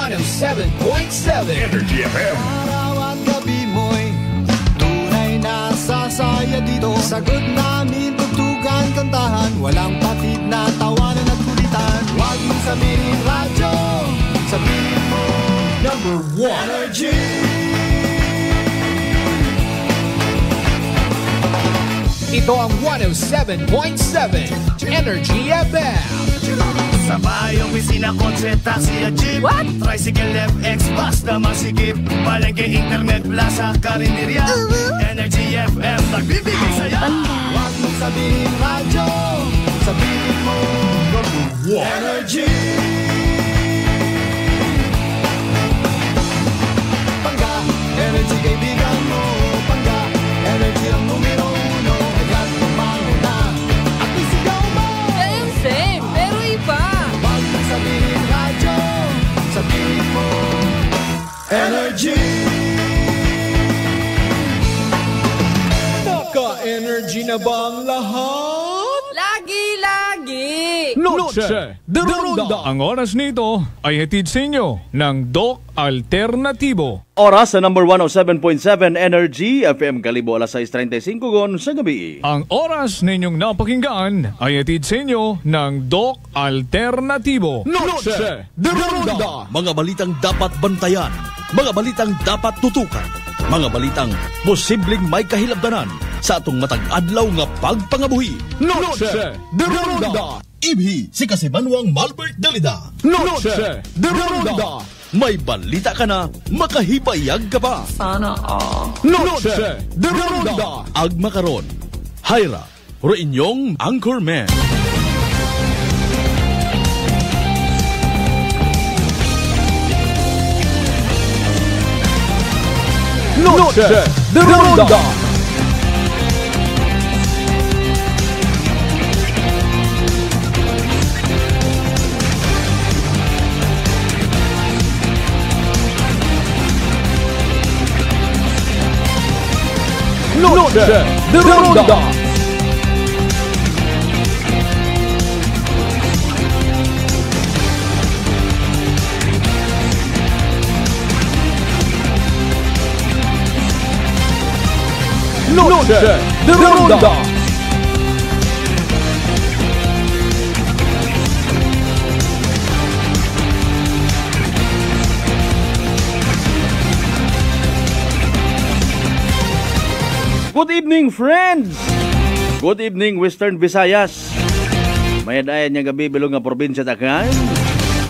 107.7 Energy FM. Araw at gabi mo'y tunay na sasaya dito. Sagot namin, tugtugan, kantahan, walang patid na tawanan at kulitan. Huwag mong sabihin radyo, sabihin mo number 1 Energy. Ito ang 107.7 Energy FM. Sa bayong opisina, kotse, taxi at jeep. What? Tricycle, FX, bus na masikip. Palengke, internet, plaza, karinderya. Energy FM, nagbibigay saya. Huwag mong sabihin radyo, sabihin mo number 1 Energy. Pangga, energy kaibigan mo. Pangga, energy ang numero 1. Agad pumalo na at isigaw mo. Same, pero iba. Huwag mong sabihin radyo, sabihin mo Energy. Naka-energy na ba ang lahat? Lagi-lagi. Noche de Ronda. Ang oras nito ay hatid sa inyo ng Doc Alternatibo. Oras sa number 107.7 Energy FM Kalibo, alas 6:35 gon sa gabi. Ang oras ninyong napakinggan ay hatid sa inyo ng Doc Alternatibo. Noche de Ronda. Mga balitang dapat bantayan, mga balitang dapat tutukan, mga balitang posibleng may kahilabdanan sa atong matag adlaw nga pagpangabuhi. Noche de Ronda. Ibhi si Kasibanwang Malbert Dalida. Noche de Ronda. May balita ka na, makahipayag ka pa. Noche de Ronda. Agma karon, Hyra, ro inyong Anchorman. Noche de Ronda. Noche de Ronda. Noche de Ronda. Good evening, friends! Good evening, Western Visayas. May dayan niya gabi bilong nga probinsya takay.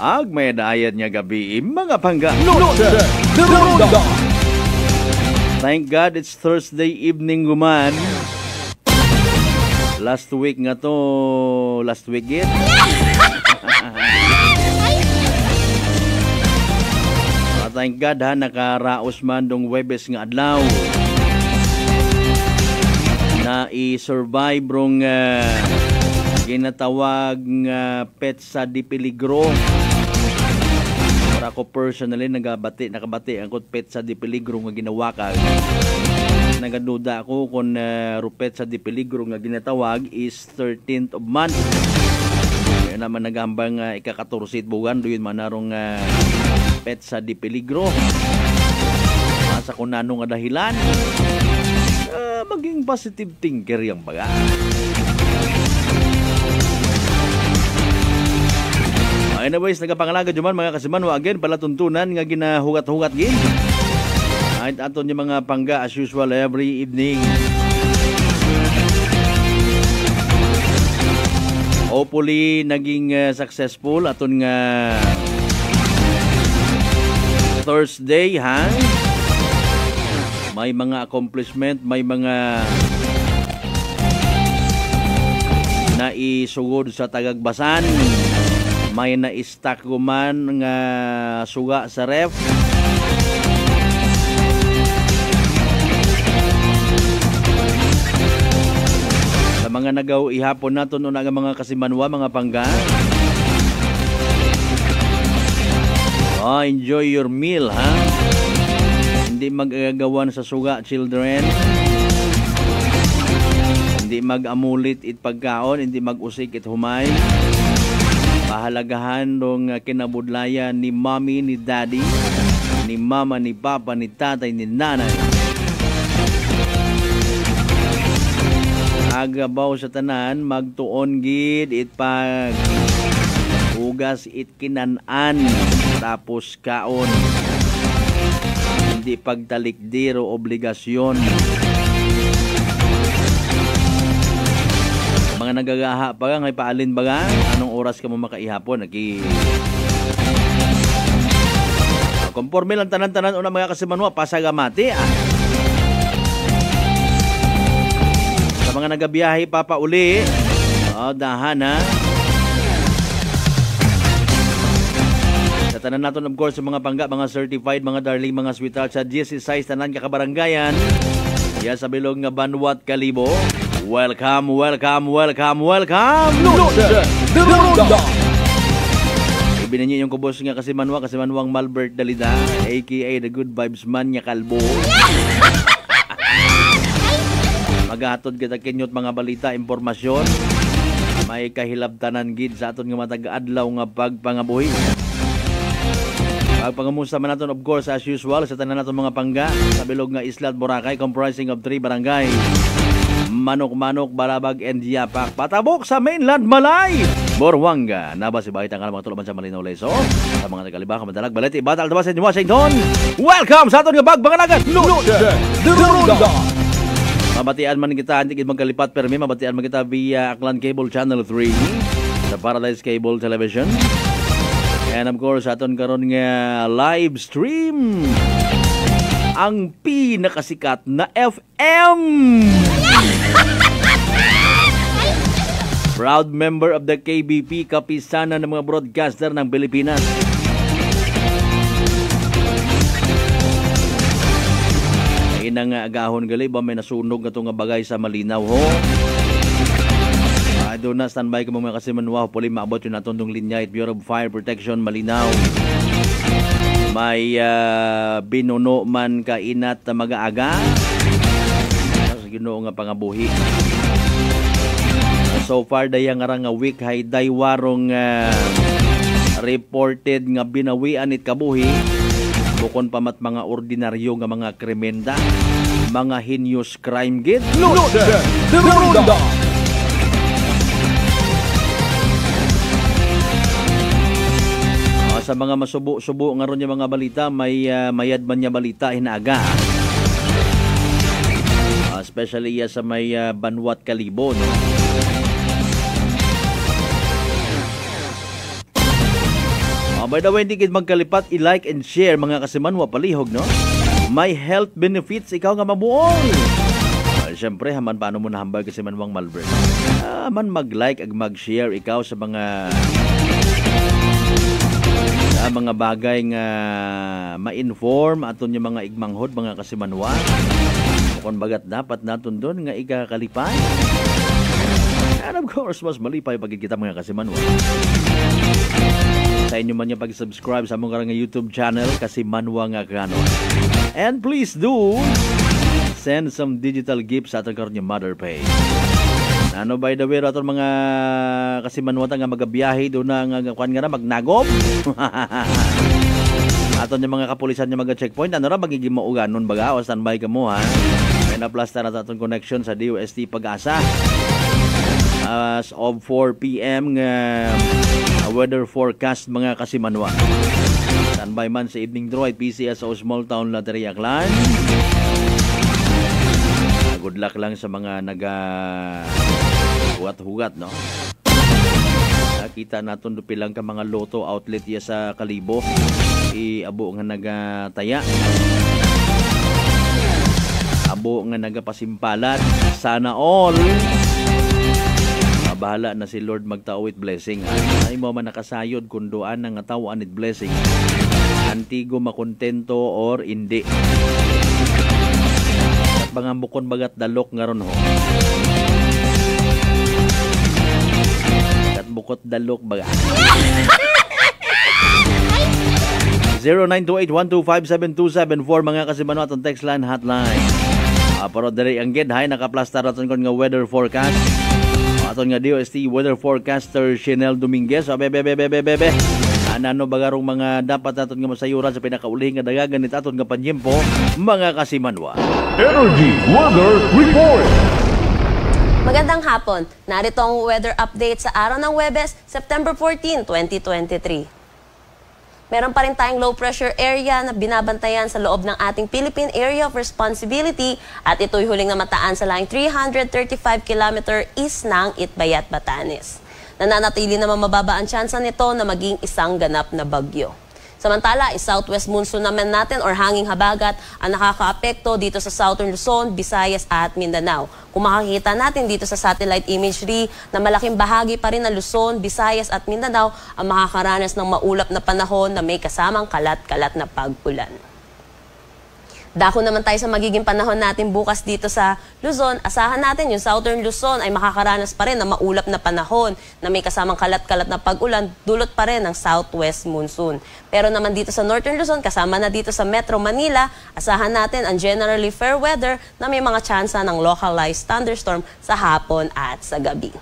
Ag may dayan niya gabi mga pangga. Noche de Ronda. Thank God it's Thursday evening guman. Last week nga to, last week yet. Thank God ha, nakaraos man dong Webes nga adlaw. Na i-survive rong ginatawag nga petsa di peligro. Para ko personally nakabati ang petsa di peligro nga ginawa ka. Nagaduda ako kung petsa di peligro nga ginatawag is 13th of month. Kaya naman nagambang ika-14 buwan doon manarong petsa di peligro. Masa kung nano nga dahilan. Maging positive thinker yung baga. Anyways, nagapangalaga dyan mga kasimanwa again, palatuntunan nga ginahugat-hugat gin. Kahit aton yung mga pangga as usual every evening. Hopefully, naging successful aton nga Thursday, ha? May mga accomplishment, may mga naisugod sa tagagbasan, may na-stack guman nga suga sa ref. Sa mga nagaw ihapon nato no nga mga kasimanwa, mga pangga. Enjoy your meal, ha? Hindi magagawan sa suga, children. Hindi mag-amulit it pagkaon, hindi mag-usik it humay. pahalagahan dong kinabudlayan ni mommy, ni daddy, ni mama, ni papa, ni tatay, ni nanay. Agabaw sa tanan, magtuon gid itpag ugas it kinanan tapos kaon. Hindi pagtalikdir o obligasyon. Mga nagagaha pa nga, ngay paalin ba nga? Anong oras ka mo makaihapon? Konforme lang tanan-tanan una mga kasimanwa, pasagamati Sa mga nagabiyahe papauli, dahan ha. Sa tanan natin of course, sa mga pangga, mga certified, mga darling, mga sweetheart sa GC6 tanan kakabaranggayan. Yan sa bilog nga Banwat Kalibo. Welcome, welcome, welcome, welcome! Noche de Ronda. Ibinanyo yung kubos nga Kasimanwang Malbert Dalida, aka The Good Vibes Man nga kalbo. Maghatod kita kinyot mga balita, impormasyon. May kahilabtanan gid sa aton nga matag-adlaw nga pagpangabuhi. Pagpangamusta man naton of course as usual sa tanan naton mga pangga sa bilog nga Isla at Boracay comprising of 3 barangay. Manok-Manok, Barabag, and Yapak. Patabok sa mainland Malay, Borwanga. Nabasibahit ang mga tulaban sa Malinaw Leso. Sa mga tagalibang kamadalag, Balete, Batal, Tabasan, Washington. Welcome sa aton nga Bagbangan Noche de Ronda. Mabatian man kita, hindi kita magkalipat permi. Mabatian man kita via Aklan Cable Channel 3 sa Paradise Cable Television. And of course, aton karon nga live stream ang pinakasikat na FM. Proud member of the KBP, kapisanan ng mga broadcaster ng Pilipinas. Inang agahon gali ba may nasunog na itong bagay sa Malinaw ho. Doon na standby ka mga kasimanwa. Puli maabot yun natin itong linya at Bureau of Fire Protection Malinaw. May binuno man kainat na mag-aaga. Sa Ginoo nga pangabuhi. So far, dayang nga week, hay daywarong reported nga binawian it kabuhi. Bukon pa mat mga ordinaryo nga mga kremenda, mga heinous crime gid. Noche de Ronda. Sa mga masubo-subo nga ron yung mga balita, may mayad man niya balita hinaaga. Especially sa may Banwat Kalibo, no? By the way, hindi kayo magkalipat, i-like and share mga kasimanwa palihog, no? May health benefits, ikaw nga mabuong. Siyempre, haman paano mo nahambal Kasimanwang Malbert? Man mag-like ag mag-share ikaw sa mga bagay nga ma-inform aton yung mga igmanghod, mga kasimanwa. Kung bagat dapat naton doon nga ikakalipan. And of course, mas malipay pag kita mga kasimanwa. Sa inyo man yung pag-subscribe sa mga YouTube channel, Kasimanwa nga kano. And please do send some digital gifts sa aton karon yung Mother Pay. Ano by the way, aton mga kasimanwa nga magabiyahe doon na kuan nga na magnagob. Aton yung mga kapulisan yung mag-checkpoint, ano ra magiging mauganon baga o standby ka mo ha. May na-plaster na aton connection sa DOST Pag-asa. As of 4 p.m. weather forecast mga kasimanwa. Standby man sa evening draw at PCSO Small Town Lottery Aklan. Good luck lang sa mga hugat-hugat, no? Nakita natin dupilang ka mga loto outlet ya sa Kalibo. Abo nga nagataya. Abo nga nagapasimpalat. Sana all. Bahala na si Lord magtao with blessing. Ay mo man nakasayod kung doan nga tawaan it blessing. Antigo makontento or hindi. At mga bukon bagat dalok nga ron ho. At bukot dalok bagat. 0928-125-7274 mga kasimanwa atong text line hotline. Pero diri ang gid hay nakaplastar naton kon nga weather forecast. Aton nga DOST weather forecaster Chanel Dominguez. Bebe. Ano bagarong mga dapat aton nga masayuran sa pinakaulihing nga dagagan nit aton nga panyempo mga kasimanwa. Energy Weather Report. Magandang hapon. Narito ang weather update sa araw ng Huwebes, September 14, 2023. Meron pa rin tayong low pressure area na binabantayan sa loob ng ating Philippine Area of Responsibility at ito'y huling namataan sa laing 335 km east ng Itbayat, Batanes. Nananatili naman mababa ang tsansa nito na maging isang ganap na bagyo. Samantala, southwest monsoon naman natin or hanging habagat ang nakakaapekto dito sa Southern Luzon, Visayas at Mindanao. Kung makikita natin dito sa satellite imagery na malaking bahagi pa rin ng Luzon, Visayas at Mindanao ang makakaranas ng maulap na panahon na may kasamang kalat-kalat na pag-ulan. Dako naman tayo sa magiging panahon natin bukas dito sa Luzon. Asahan natin yung Southern Luzon ay makakaranas pa rin ng maulap na panahon na may kasamang kalat-kalat na pag-ulan, dulot pa rin ng southwest monsoon. Pero naman dito sa Northern Luzon, kasama na dito sa Metro Manila, asahan natin ang generally fair weather na may mga tsansa ng localized thunderstorm sa hapon at sa gabi.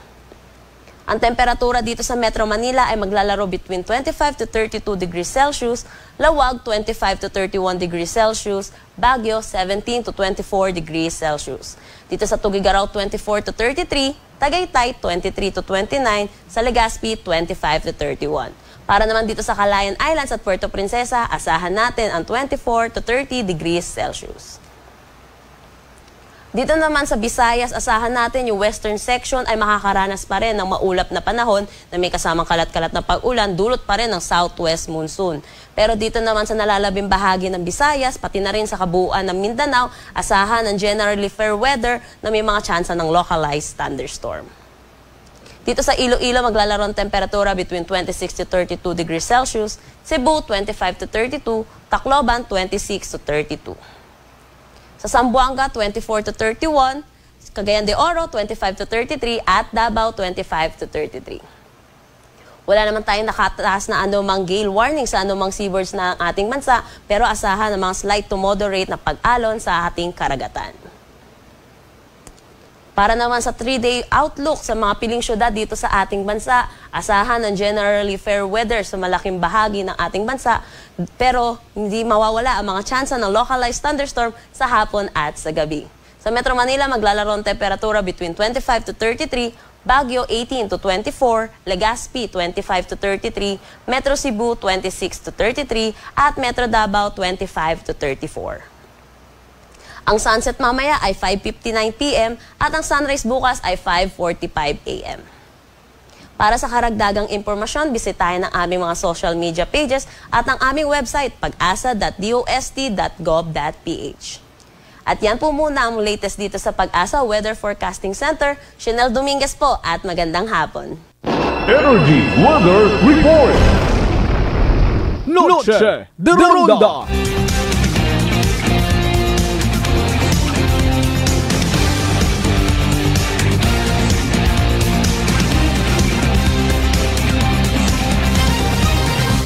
Ang temperatura dito sa Metro Manila ay maglalaro between 25 to 32 degrees Celsius, Lawag 25 to 31 degrees Celsius, Baguio 17 to 24 degrees Celsius. Dito sa Tugigaraw 24 to 33, Tagaytay 23 to 29, sa Legazpi 25 to 31. Para naman dito sa Calayan Islands at Puerto Princesa, asahan natin ang 24 to 30 degrees Celsius. Dito naman sa Visayas, asahan natin yung western section ay makakaranas pa rin ng maulap na panahon na may kasamang kalat-kalat na pag-ulan, dulot pa rin ng southwest monsoon. Pero dito naman sa nalalabing bahagi ng Visayas, pati na rin sa kabuuan ng Mindanao, asahan ng generally fair weather na may mga tsansa ng localized thunderstorm. Dito sa Iloilo, maglalaro ang temperatura between 26 to 32 degrees Celsius, Cebu 25 to 32, Tacloban 26 to 32. Sa Zamboanga, 24 to 31, Cagayan de Oro, 25 to 33, at Davao, 25 to 33. Wala naman tayong nakataas na anumang gale warning sa anumang seaboards ng ating bansa, pero asahan ng mga slight to moderate na pag-alon sa ating karagatan. Para naman sa 3-day outlook sa mga piling syudad dito sa ating bansa, asahan ng generally fair weather sa malaking bahagi ng ating bansa, pero hindi mawawala ang mga tsansa ng localized thunderstorm sa hapon at sa gabi. Sa Metro Manila, maglalaro ang temperatura between 25 to 33, Baguio 18 to 24, Legazpi 25 to 33, Metro Cebu 26 to 33, at Metro Davao 25 to 34. Ang sunset mamaya ay 5:59 p.m. at ang sunrise bukas ay 5:45 a.m. Para sa karagdagang impormasyon, bisitahin ang aming mga social media pages at ang aming website pag-asa.dost.gov.ph. At yan po muna ang latest dito sa Pag-asa Weather Forecasting Center. Chanel Dominguez po at magandang hapon. Energy Weather Report. Noche de Ronda.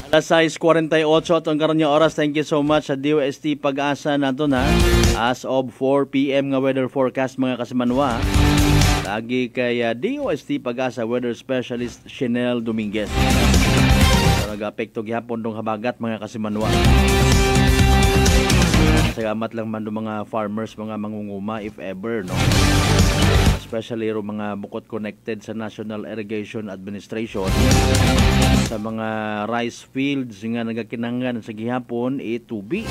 Alas 6:48 ang karon nga oras. Thank you so much sa DOST Pag-asa naton ha. As of 4 p.m. nga weather forecast mga kasimanwa. Lagi kay DOST Pag-asa Weather Specialist Chanel Dominguez. Nag-apekto gyapon dong habagat mga kasimanwa. Salamat lang man do mga farmers, mga mangunguma if ever, no. Especially ro mga bukod connected sa National Irrigation Administration. Sa mga rice fields nga nagakinanglan sa gihapon tubi.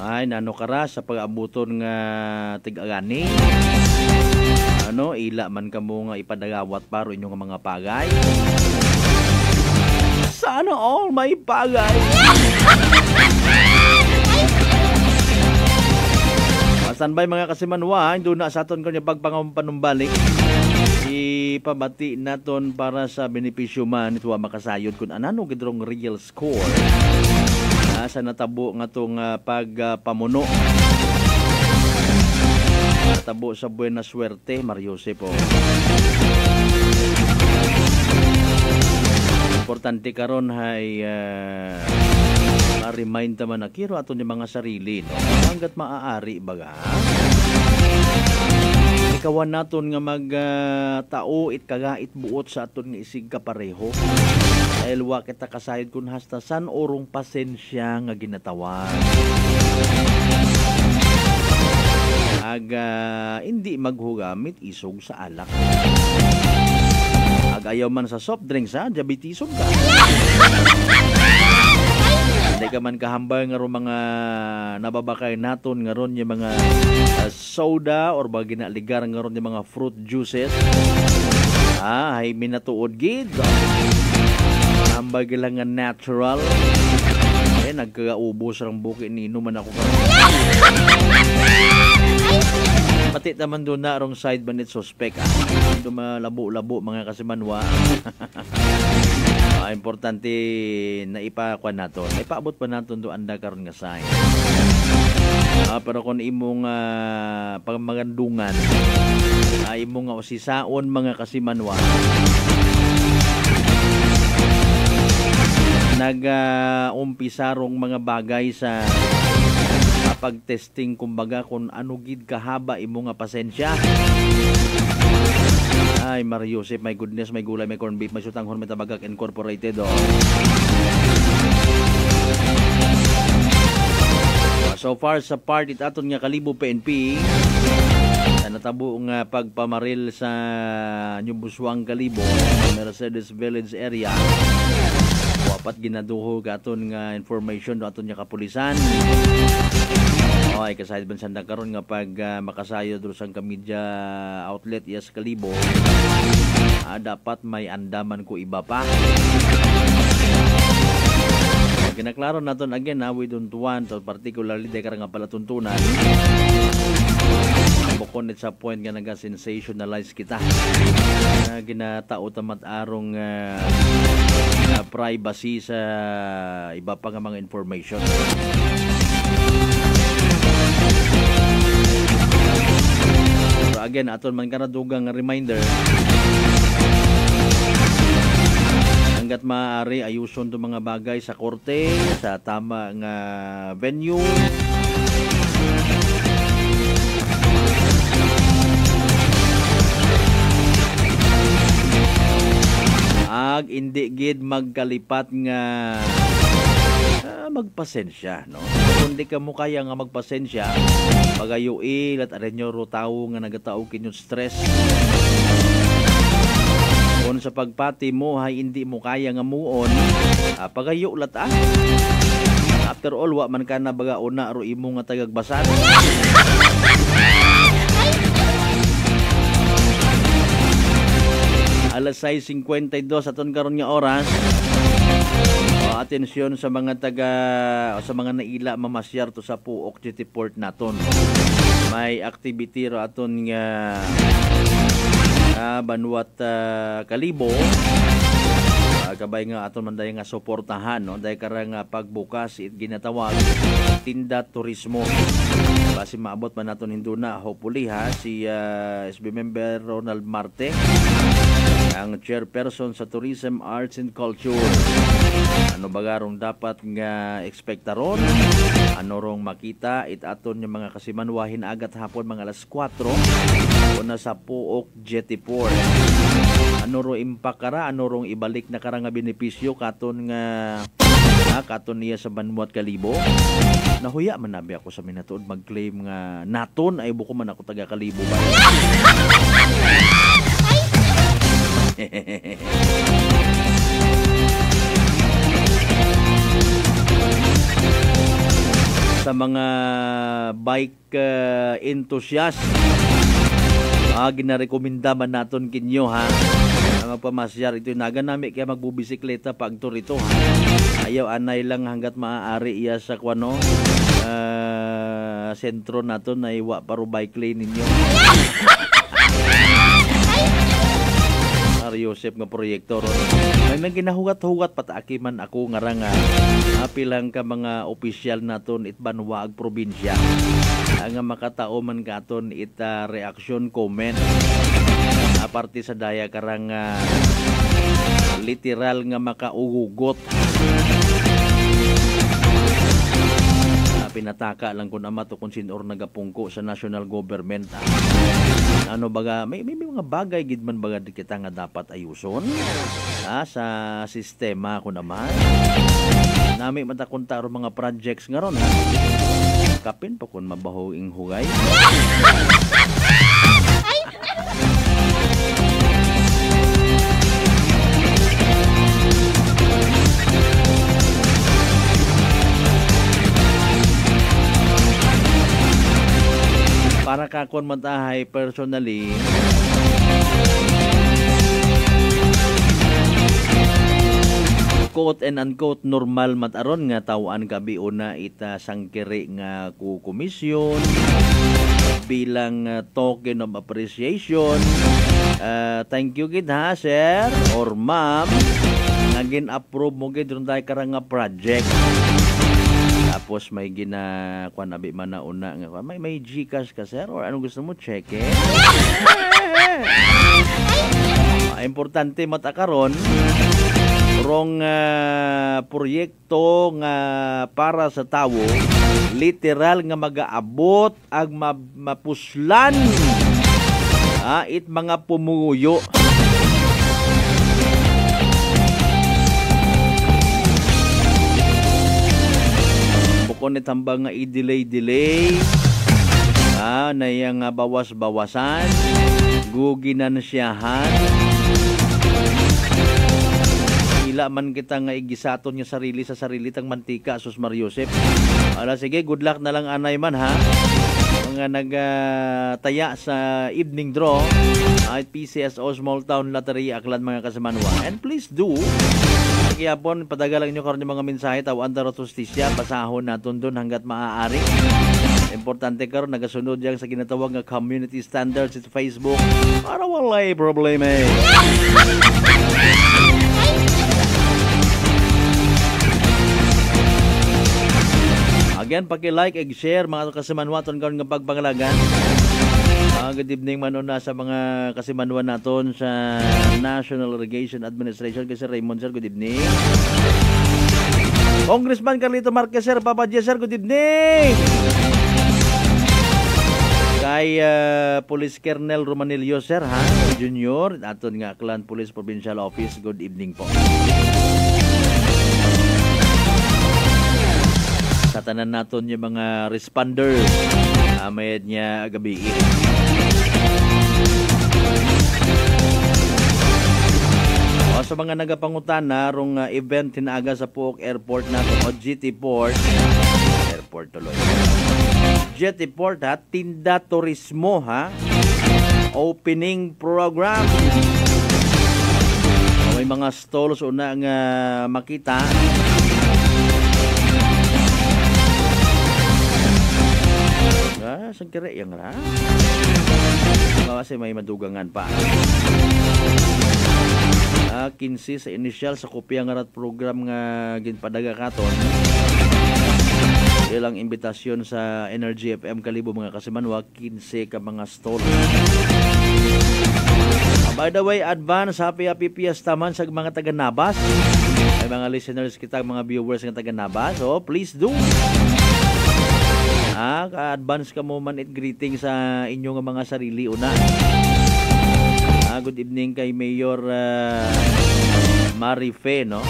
Ay nano kara sa pag-abuton nga tig-agani. Ila man kamo nga ipadagawat paro inyong mga pagay. Sana all may pagay. Standby mga kasimanwa, doon na sa aton kanya pagpangampanumbalik. Ipabati naton para sa benepisyo man ito makasayod kung anano gidrong real score. Sa natabo nga tong pagpamuno. Natabo sa Buena Suerte, Mario Jose po. Importante karon hay Ma-remind naman na kiro ato ni mga sarili, no? Hanggat maaari, baga. Ikawan naton nga mag-tao it kagait buot sa aton nga isig kapareho. Dahil wa kita kasayod kung hasta san orong pasensya nga ginatawag. Hindi maghugamit isog sa alak. Ayaw man sa soft drinks, ha? Diabetisog ka. Hindi ka man kahambay nga ron mga nababakay naton nga ron yung mga soda or ba ginaligar nga ron yung mga fruit juices. Ay minatuod gid. Hambay lang nga natural. Nagkaubos ang buki ni inuman ako karon. Pati naman doon na rong side bandit suspect. Ito malabo-labo mga kasimanwa. Importante na ipakuan nato. Ipaabot pa nato doon anda karon nga sign. Pero kung imong pagmagandungan, imong nga usisaon mga kasimanwa, nag-umpisarong mga bagay sa pag-testing kumbaga kung ano gid kahaba imo nga pasensya. Ay Mario Joseph, my goodness, may gulay, may corned beef, may sutanghon, may tabagak incorporated. So far sa part it aton nga Kalibo PNP natabo nga pagpamaril sa New Busuang Kalibo, Mercedes Village area. Wapat ginaduho aton nga information do aton nga kapulisan. Ay kasayad ban sanda karon nga pag makasayo do sang media outlet yes Kalibo, dapat may andaman ko iba pa. Kinaklaro naton again we don't want to particularly de karang palatuntunan bukod sa point nga naga-sensationalize kita na ginatao tamat arong privacy sa iba pa nga mga information. So again, aton man kanadugang reminder, hanggat maaari ayuson to mga bagay sa korte, sa tama nga venue. Hindi gid magkalipat nga magpasensya, no? Kung di ka mo kaya nga magpasensya, pagayuil at arenyo tawo nga nagatao kinyong stress. Kung sa pagpati mo hay hindi mo kaya nga muon, pagayo ulat After all, wa man ka na baga una ro imo nga tagagbasan. Alas 6:52 aton karon nga oras. Atensyon sa mga sa mga naila mamasyar to sa Puok City Port naton. May activity ro aton nga Banwat Kalibo. Kabay nga aton man dayon nga suportahan, no? Dahil karang pagbukas ginatawag tinda turismo. Basi maabot man naton hinduna hopefully si SB member Ronald Marte, ang chairperson sa Tourism, Arts and Culture. Ano bagarong dapat nga ekspektaron? Ano rong makita aton yung mga kasimanwahin agat hapon mga alas 4 una sa Puok Jetty Port. Ano ro impakara, ano rong ibalik na karang benepisyo katon nga katon niya sa Banwat Kalibo. Nahuya man nabi ako sa minatuod mag-claim nga naton ay buko man ako taga Kalibo ba. Sa mga bike enthusiast, ginarekomenda man naton kinyo ha ang pamasyar ito naganami kaya magbubisikleta pag turito ha. Ayaw anay lang hanggat maaari iya sa kwano sentro naton na iwa paro bike lane ninyo. Joseph nga proyektor may naginahugat-hugat pataaki man ako nga nga apilang ka mga opisyal naton Banwa ag probinsya nga makatao man katon reaction comment aparte sa daya karang literal nga makaugugot pinataka lang kung ama to kung sinor nagapungko sa national government. Ano baga, may mga bagay gid man baga kita nga dapat ayuson sa sistema ko naman. Nami matakunta ro mga projects nga ron. Kapin pa kun mabaho ing hugay. Para kakon matahay personally, quote and unquote normal mataron nga tawaan gabi una ita sangkiri nga ku komisyon bilang token of appreciation. Thank you gid ha sir or ma'am nga gin-approve mo gid ron tayo karang nga project. Tapos may kuan abi man na una nga may GCash ka sir or anong gusto mo cheque? Importante mata karon rong proyekto nga para sa tawo literal nga magaabot ag mapuslan it mga pumuyo. Kung itambang nga i-delay na yung bawas-bawasan guginan siyahan ila man kita nga igisaton niya sarili sa sarili tang mantika sus Mariusep. Ala sige, good luck na lang anay man ha mga nagtaya sa evening draw at PCSO Small Town Lottery Aklan mga kasamanwa. And please do kaya po, padagalang nyo karon yung mga mensahe tawaan daro justisya, basahon naton doon hanggat maaari. Importante karon nagasunod yang sa ginatawag nga community standards sa Facebook para walay problema. Again, paki-like and share mga kasimanwaton karon nga pagpangalagan. Good evening manuna sa mga kasimanwan naton sa National Irrigation Administration. Kasi Raymond sir, good evening. Congressman Carlito Marquez sir, Papa J sir, good evening. Kay Police Colonel Romanilio sir ha, Junior, aton nga Aklan Police Provincial Office, good evening po. Sa tanan naton yung mga responders mayad niya gabi. Sa mga nagapangutana rong event tinaaga sa Puok Airport nato o GT Port Airport tuloy. GT Port ha, tinda turismo ha, opening program. May mga stalls una nga makita. Sangkira yang ra. Kasi may madugangan pa. 15 sa initial sa kopya nga rat program nga ginpadaga katon. Ilang imbitasyon sa Energy FM Kalibo mga kasimanwa, 15 ka mga stall. By the way, advance happy fiesta man sa mga taga Nabas. May mga listeners kita, mga viewers nga taga Nabas. So please do. Ka-advance ka mo man at greeting sa inyong mga sarili una. Good evening kay Mayor Marife, no?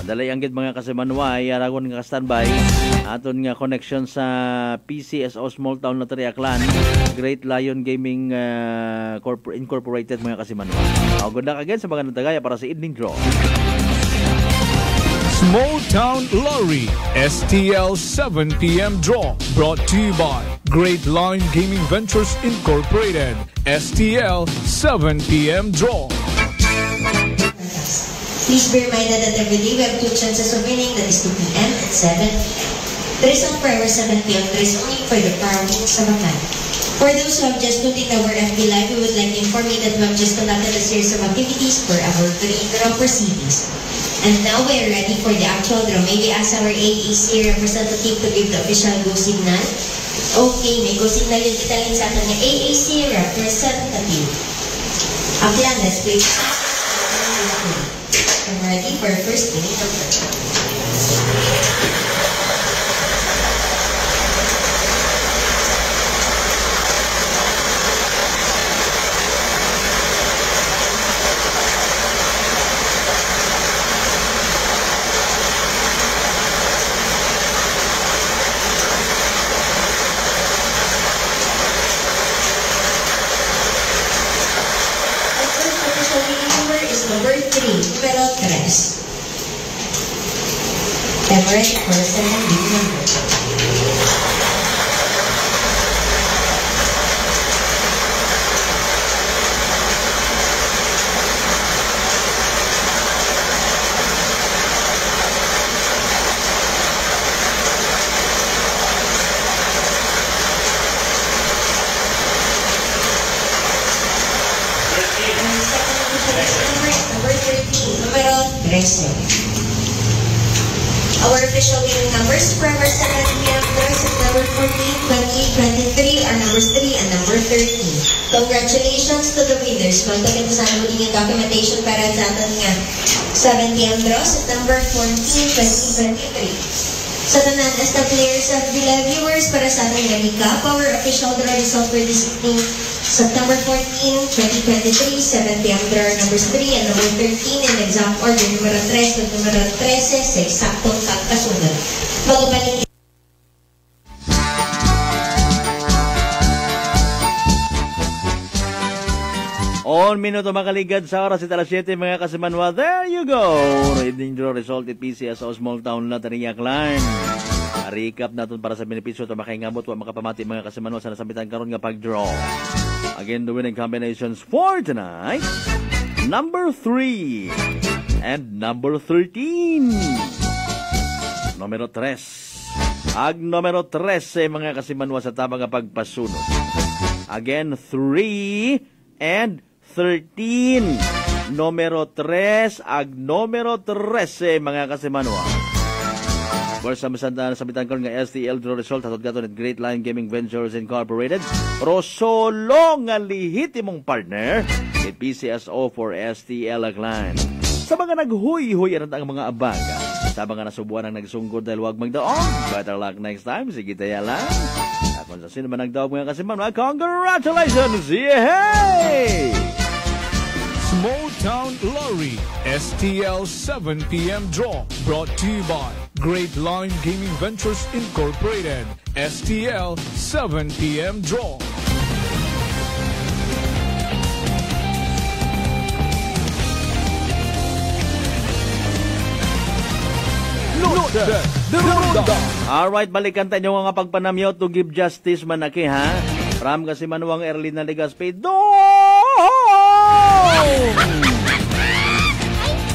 Dalay anggit mga kasimanwa, aragon nga standby. Aton nga connection sa PCSO Small Town Lottery Aklan, Great Lion Gaming Incorporated mga kasimanwa. Good luck again sa mga natagaya para sa evening draw. Small Town Lottery STL 7 p.m. draw brought to you by Great Lion Gaming Ventures Incorporated. STL 7 p.m. draw. Please be reminded that every day we have 2 chances of winning, that is 2 p.m. and 7 p.m. There is no forever 7 p.m. There is only for the power wings of a man. For those who have just tuned in our FB Live, we would like to inform you that we have just conducted a series of activities for our draw proceedings. And now we are ready for the actual draw. May we ask our AEC representative to give the official go signal? Okay, may go signal yung kitalin sa atin ng AEC representative. Aklan, let's play. I'm ready for our first winning number. numero 3. Everett for the second big number. Number 13, numero 13. Our official winning numbers for our 7 p.m. draw September 14, 2023 are numbers 3 and number 13. Congratulations to the winners. Magdagad sa sana muli yung documentation para sa ating 7 p.m. draw September 14, 2023. Sa tanan as the players of the live viewers para sa ating recap, our official draw result for this evening September 14, 2023, 7 p.m. draw numbers 3 and number 13 in exact order numero 3 at numero 13 sa eksaktong pagkasunod. Magabalik On minuto makaligad sa oras at alas 7 mga kasimanwa. There you go. Evening draw result at PCSO Small Town Lottery Aklan. Recap natin para sa benepisyo ito makaingabot wa makapamati mga kasimanwa sa nasambitan karon nga pag-draw. Again, the winning combinations for tonight. Number 3 and number 13. Numero 3. Ag numero 13 mga kasimanwa sa tama nga pagpasunod. Again, 3 and 13. Numero 3 ag numero 13 mga kasimanwa. For sa sabitan ko nga STL draw result hatod gato at Great Line Gaming Ventures Incorporated. Rosolo nga lihitimong partner with PCSO for STL Aklan. Sa mga naghuy-huy ang mga abaga. Sa mga nasubuan ang nagsunggod dahil huwag magdaong. Better luck next time. Sige tayo lang. At kung sa sino man nagdaog mga kasimanwa, congratulations! Yay! Small Town Lottery STL 7 p.m. draw brought to you by Great Line Gaming Ventures Incorporated. STL 7 p.m. draw. Alright, balikan tayo nga pagpanamyaw to give justice manaki ha. Ram kasi manuang early na Ligaspi.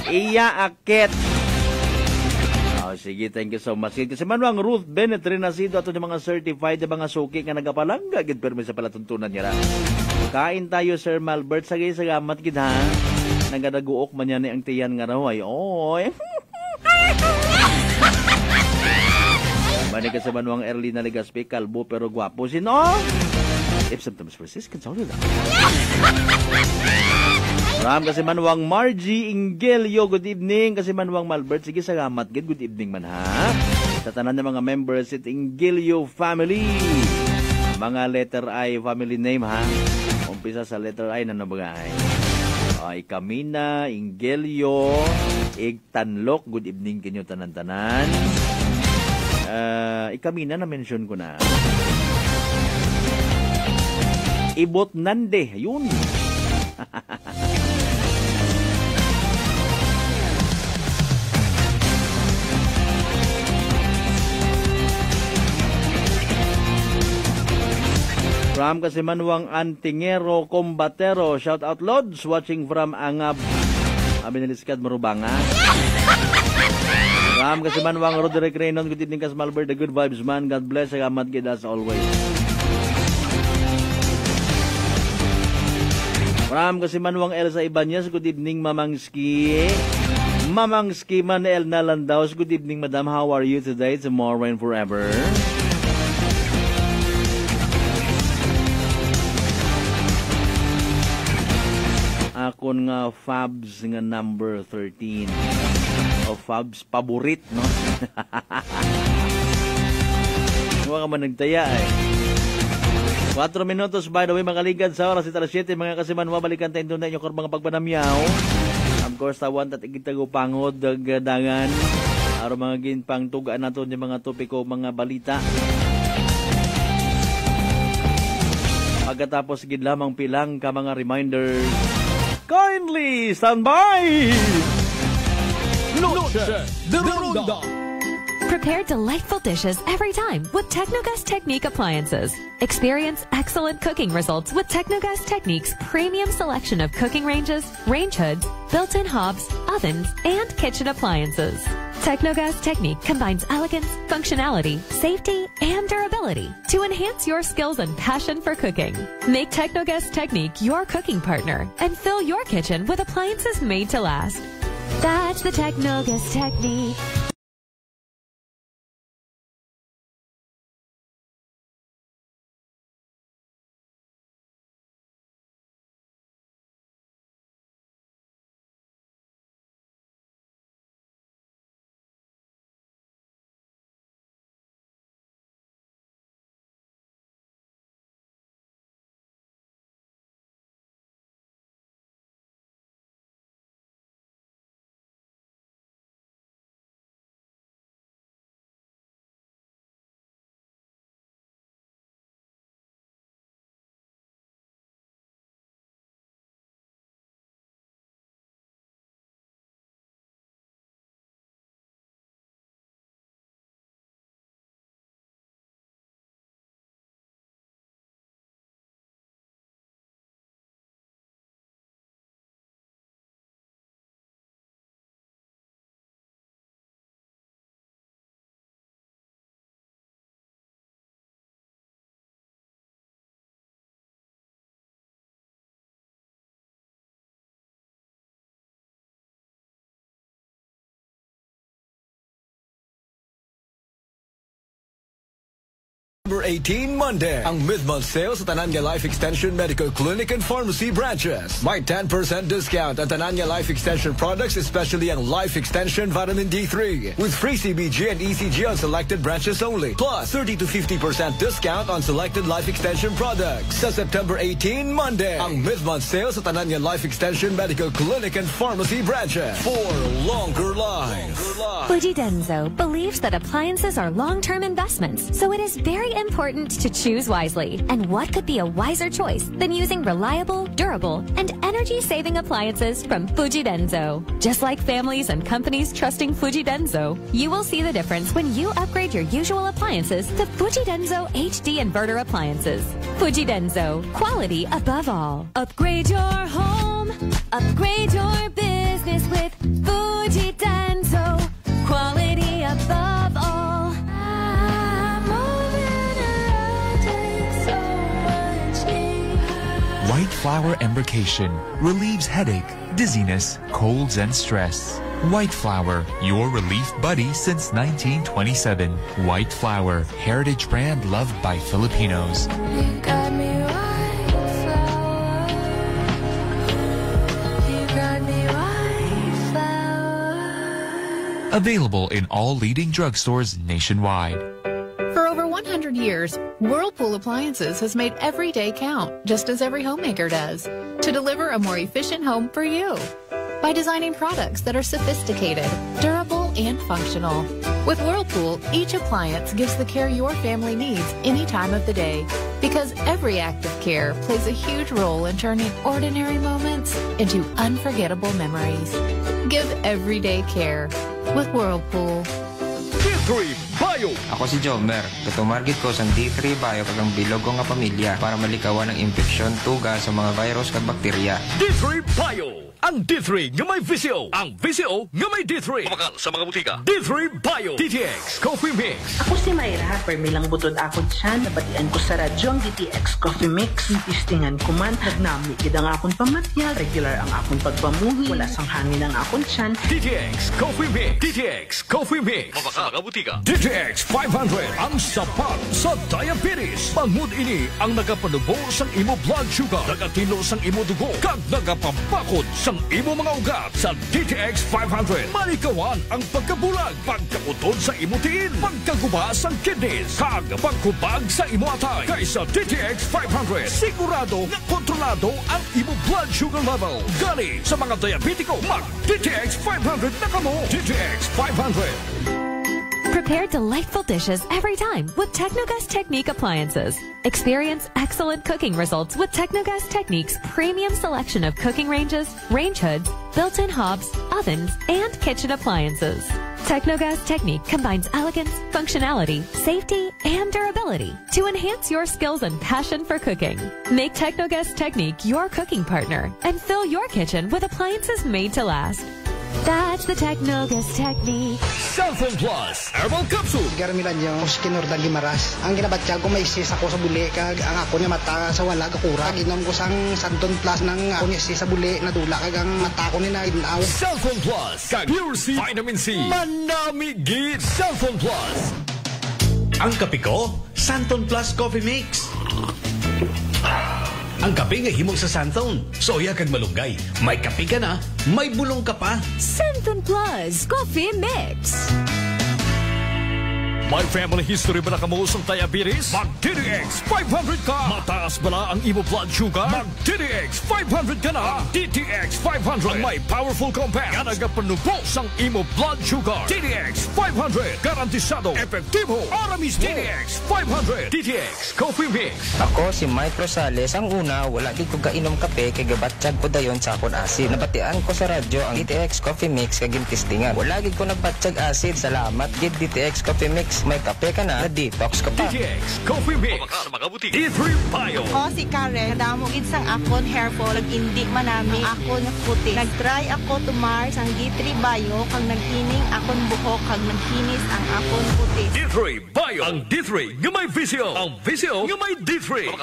Iya akit. Oh, sige, thank you so much. Kasi manuang Ruth Bennett Renasido ato yung mga certified yung mga suki nga nagapalangga gid permi sa palatuntunan niya. Kain tayo Sir Malbert sagay salamat gid ha. Nagadaguok man yan ang tiyan nga raw ay. Oy. Bani ka sa manuang early na Ligaspi, kalbo pero gwapo sino? If symptoms persist, consult with them. Ram kasi manuang Margie Ingelio, good evening. Kasi manuang Malbert, sige salamat, good evening man ha. Sa tanan ng mga members at Ingelio family. Mga letter I family name ha. Umpisa sa letter I na nabagay. Ay Kamina, Ingelio, Igtanlok, good evening kinyo tanan-tanan. Ikamina na mention ko na. Ibot Nande, yun. From kasi manuang Antingero Combatero, shout out Lods, watching from Angab. Abiniliskad Marubanga. From kasi manuang Roderick Reynon, good evening kas Malbert, the good vibes man. God bless, agamat gid as always. From kasi manuang Elsa Ibanez, good evening Mamangski. Mamangski Manel Nalandaos, good evening madam, how are you today, tomorrow and forever? Akon nga Fabs nga number 13. O Fabs paborit, no? Huwag ka man nagtaya eh. 4 minutos by the way makaligad sa oras italas 7 mga kasimanwa balikan tayo doon na inyong mga pagpanamyaw. Of course tawan at igitagupangod dagdagan araw mga ginpang tugaan natin yung mga topiko mga balita. Pagkatapos gid lamang pilang ka mga reminders. Kindly stand by! Noche de Ronda. Prepare delightful dishes every time with Technogas Technique appliances. Experience excellent cooking results with Technogas Technique's premium selection of cooking ranges, range hoods, built-in hobs, ovens, and kitchen appliances. Technogas Technique combines elegance, functionality, safety, and durability to enhance your skills and passion for cooking. Make Technogas Technique your cooking partner and fill your kitchen with appliances made to last. That's the Technogas Technique. September 18, Monday, ang mid-month sale sa Tananya Life Extension Medical Clinic and Pharmacy branches. May 10% discount at Tananya Life Extension products, especially ang Life Extension Vitamin D3, with free CBG and ECG on selected branches only. Plus, 30 to 50% discount on selected Life Extension products. Sa September 18, Monday, ang mid-month sale sa Tananya Life Extension Medical Clinic and Pharmacy branches for longer life. Fuji Denso believes that appliances are long-term investments, so it is very important to choose wisely. And what could be a wiser choice than using reliable, durable, and energy-saving appliances from Fuji Denso? Just like families and companies trusting Fuji Denso, you will see the difference when you upgrade your usual appliances to Fuji Denso HD inverter appliances. Fuji Denso, quality above all. Upgrade your home, upgrade your business with Fuji Denso, quality above all. White Flower Embrocation relieves headache, dizziness, colds, and stress. White Flower, your relief buddy since 1927. White Flower, heritage brand loved by Filipinos. You got me white flower. You got me white flower. Available in all leading drugstores nationwide. For over 100 years, Whirlpool Appliances has made every day count, just as every homemaker does, to deliver a more efficient home for you. By designing products that are sophisticated, durable, and functional. With Whirlpool, each appliance gives the care your family needs any time of the day. Because every act of care plays a huge role in turning ordinary moments into unforgettable memories. Give everyday care with Whirlpool. D3 Bio. Ako si Jomer. Tumarget ko sa D3 Bio kagang bilog ko nga pamilya para malikawan ng infeksyon, tuga sa mga virus kag bakterya. D3 Bio. Ang D3 nga may VCO. Ang VCO nga may D3. Pamakal sa mga butika. D3 Bio. DTX Coffee Mix. Ako si Mayra. Permilang butod ako dyan. Nabatian ko sa radyo ang DTX Coffee Mix. Itistingan ko man. Nagnami kid ang akong pamatyal. Regular ang akong pagpamuhi. Wala sang hangin ang akong tiyan. DTX Coffee Mix. DTX Coffee Mix. Pamakal sa mga butika. DTX 500. Ang sapat sa diabetes. Bangod ini ang nagapanubo sang imo blood sugar. Nagatilo sang imo dugo. Kag nagapapakot sang imo mga ugat sa DTX 500. Malikawan ang pagkabulag, pagkautod sa imo tiin, pagkaguba sang kidneys, kag pagkubag sa imo atay. Kaysa DTX 500, sigurado na kontrolado ang imo blood sugar level. Gani sa mga diabetiko, mag DTX 500 na kamo. DTX 500. Prepare delightful dishes every time with Technogas Technique appliances. Experience excellent cooking results with Technogas Technique's premium selection of cooking ranges, range hoods, built-in hobs, ovens, and kitchen appliances. Technogas Technique combines elegance, functionality, safety, and durability to enhance your skills and passion for cooking. Make Technogas Technique your cooking partner and fill your kitchen with appliances made to last. That's the Technogas Technique. Cellphone Plus Herbal Capsule. Garmilan yung Skinurdan Gimaras. Ang ginabatsyag ko may sis ako sa buli kag ang ako niya mata sa wala kakura. Inom ko sang Santon Plus ng ako niya sis sa buli na dula kag ang mata ko ni na inaw. Cellphone Plus kag Pure C Vitamin C. Manamigit Cellphone Plus. Ang kape ko, Santon Plus Coffee Mix. Ang kape nga himog sa Santon. Soya kag malunggay. May kape ka na, may bulong ka pa. Santon Plus Coffee Mix. May family history ba na kamusong diabetes? Mag-DTX 500 ka! Mataas ba na ang imo blood sugar? Mag-DTX 500 ka na! DTX 500 ang may powerful compound nga nagapanubos ang imo blood sugar. DTX 500 garantisado, epektibo, aramis. DTX 500 DTX Coffee Mix. Ako si Mike Rosales. Ang una, wala di ko kainom kape kay gabatsyag ko dayon sa akon asid. Nabatian ko sa radyo ang DTX Coffee Mix kag gintistingan. Wala gid ko nagbatsyag asid. Salamat gid DTX Coffee Mix. May kape ka na detox ka pa. DTX Coffee Mix. D3 Bio. O si Karen, nadamugid sang akon hair fall, hindi manami akon puti. Nagtry ako tumar sang D3 Bio, kag nagkining akon buhok, kag nagkinis ang akon puti. D3 Bio. Ang D3 nga may visyo. Ang visyo nga may D3.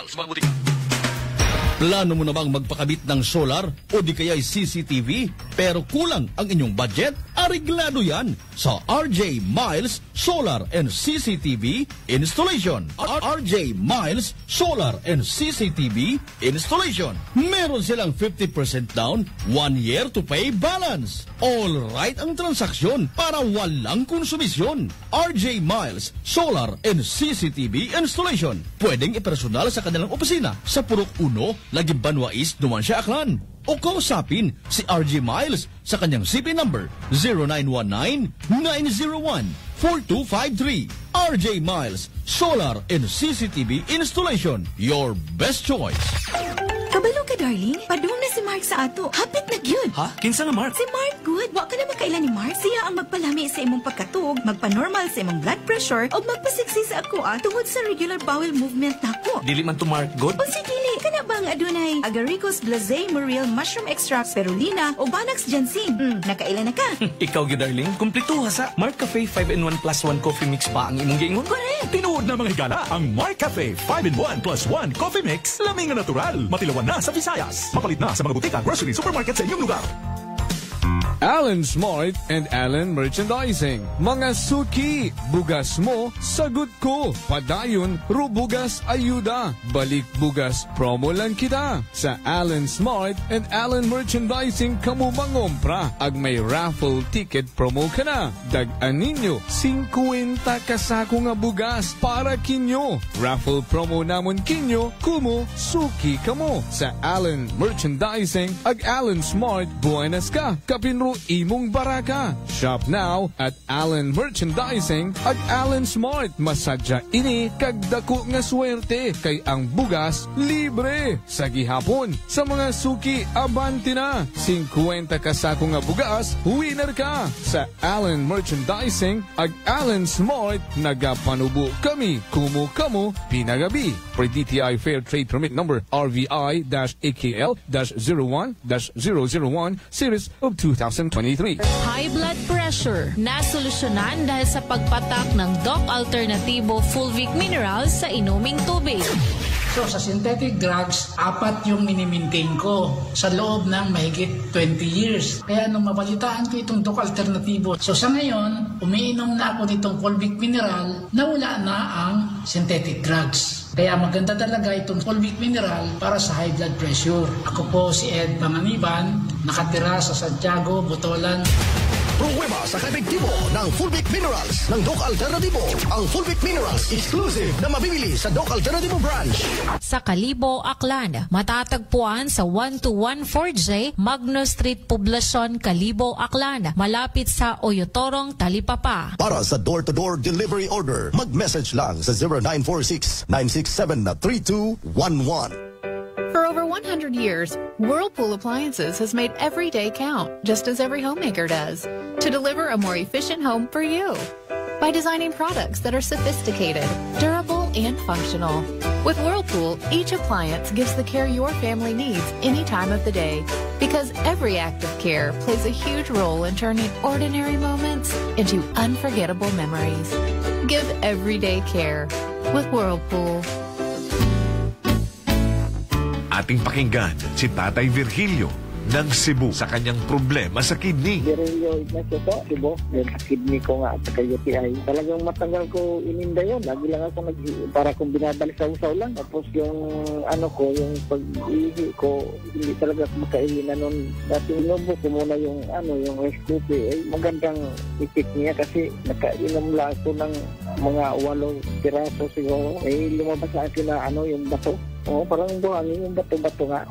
Plano mo na bang magpakabit ng solar o di kaya'y CCTV pero kulang ang inyong budget? Areglado yan sa RJ Miles Solar and CCTV Installation. RJ Miles Solar and CCTV Installation. Meron silang 50% down, 1 year to pay balance. All right ang transaksyon para walang konsumisyon. RJ Miles Solar and CCTV Installation. Pwedeng ipersonal sa kanilang opisina sa Purok 1, Lagi Banwais, Numancia, Aklan. O kausapin si RJ Miles sa kanyang CP number 0919-901-4253. RJ Miles Solar and CCTV Installation. Your best choice. Kabalo ka, darling. Padung na si Mark sa ato. Hapit na gyud. Ha? Kinsa nga Mark? Si Mark good. Wa ka na makailan ni Mark. Siya ang magpalami sa imong pagkatug, magpa-normal sa imong blood pressure, o magpasiksi sa ako tungod sa regular bowel movement nako. Dili man to Mark good? O si dili. Kana bang adunay Agaricus blazei Muriel mushroom extract, spirulina, o Banax ginseng. Nakailan na ka. Ikaw gyud darling. Kumpleto sa Mark Cafe 5-in-1 plus 1 coffee mix pa ang imong giingon. Correct. Tinuod na mga higala ang Mark Cafe 5-in-1 plus 1 coffee mix. Laming na natural. Matilawan na sa Visayas. Mapalit na sa mga butika, grocery, supermarket sa inyong lugar. Alan Smart and Alan Merchandising. Mga suki, bugas mo, sagot ko. Padayon, rubugas ayuda. Balik bugas, promo lang kita. Sa Alan Smart and Alan Merchandising, kamu mangompra. Ag may raffle ticket promo ka na. Dag-an ninyo, 50 kasako nga bugas para kinyo. Raffle promo namon kinyo, kumo, suki kamo. Sa Alan Merchandising, ag Alan Smart, buenas ka. Kapinro imong baraka. Shop now at Alan Merchandising at Alan Smart. Masadya ini kagdako nga swerte kay ang bugas libre. Sa gihapon, sa mga suki, abanti na. 50 kasako nga bugas, winner ka. Sa Alan Merchandising at Alan Smart, nagapanubo kami. Kumo kamo, pinagabi. For DTI Fair Trade Permit Number RVI-AKL-01-001 Series of 2023. High blood pressure na solusyonan dahil sa pagpatak ng Doc Alternativo Fulvic Minerals sa inuming tubig. So sa synthetic drugs, 4 yung minimaintain ko sa loob ng mahigit 20 years. Kaya nung mabalitaan ko itong Doc Alternativo, so sa ngayon, umiinom na ako nitong Fulvic Mineral na wala na ang synthetic drugs. Kaya maganda talaga itong Fulvic Mineral para sa high blood pressure. Ako po si Ed Panganiban, nakatira sa Santiago, Botolan. Pruweba sa kaepektibo ng Fulvic Minerals ng Doc Alternativo. Ang Fulvic Minerals exclusive na mabibili sa Doc Alternativo branch. Sa Kalibo, Aklan, matatagpuan sa 1214J Magno Street, Poblacion, Kalibo, Aklan, malapit sa Oyotorong, Talipapa. Para sa door-to-door delivery order, mag-message lang sa 0946-967-3211. For over 100 years, Whirlpool Appliances has made every day count, just as every homemaker does, to deliver a more efficient home for you. By designing products that are sophisticated, durable, and functional. With Whirlpool, each appliance gives the care your family needs any time of the day, because every act of care plays a huge role in turning ordinary moments into unforgettable memories. Give everyday care with Whirlpool. Ating pakinggan si Tatay Virgilio ng Cebu sa kanyang problema sa kidney. Virgilio Ignacio po, Cebu. Yung sa kidney ko nga at sa UTI. Talagang matagal ko ininda yun. Lagi lang ako para kung binabalik sa usaw lang. Tapos yung yung pag-ihi ko, hindi talaga ako makainan nun. Dati inubo ko muna yung rice cookie. Magandang ipik niya kasi nakainom lang ako ng mga 8 piraso siguro. Lumabas sa akin na yung bato. Parang buhangin yung bato-bato nga.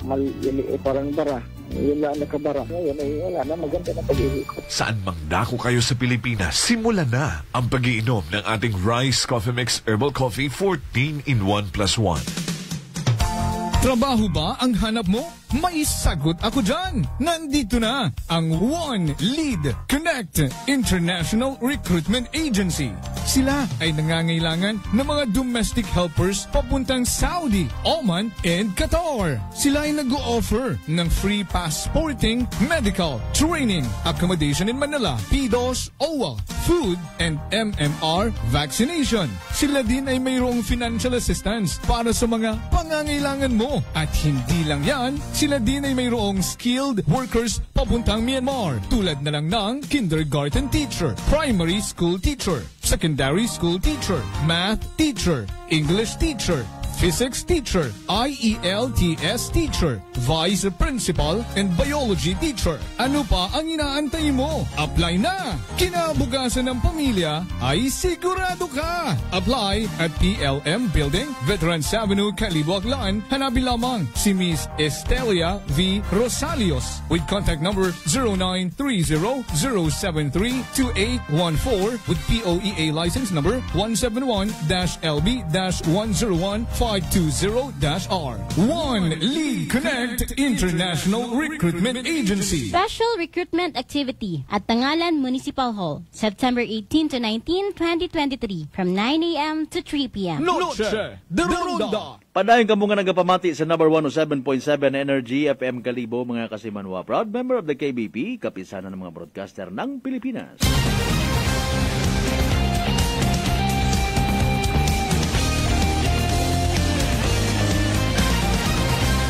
Parang bara. Yun lang nakabara. Ngayon wala na, maganda na pag-iwi ko. Saan mang dako kayo sa Pilipinas, simulan na ang pag-iinom ng ating Rice Coffee Mix Herbal Coffee 14 in 1 plus 1. Trabaho ba ang hanap mo? May sagot ako dyan! Nandito na ang One Lead Connect International Recruitment Agency. Sila ay nangangailangan ng mga domestic helpers papuntang Saudi, Oman, and Qatar. Sila ay nag-o-offer ng free passporting, medical, training, accommodation in Manila, PDOS, OWA, food, and MMR vaccination. Sila din ay mayroong financial assistance para sa mga pangangailangan mo. At hindi lang yan, sila din ay mayroong skilled workers papuntang Myanmar, tulad na lang ng kindergarten teacher, primary school teacher, secondary school teacher, math teacher, English teacher, physics teacher, IELTS teacher, vice principal, and biology teacher. Ano pa ang inaantay mo? Apply na! Kinabukasan ng pamilya ay sigurado ka! Apply at PLM Building, Veterans Avenue, Kalibo, Aklan. Hanapin lamang si Miss Estelia V. Rosalios with contact number 0930-073-2814 with POEA license number 171-LB-101-520-R. One Lead Connect International Recruitment Agency. Special Recruitment Activity at Tangalan Municipal Hall, September 18 to 19, 2023, from 9 a.m. to 3 p.m. Noche de Ronda. Padayon ka mga nagapamati sa number 107.7 Energy FM Kalibo, mga kasimanwa. Proud member of the KBP, kapisanan ng mga broadcaster ng Pilipinas.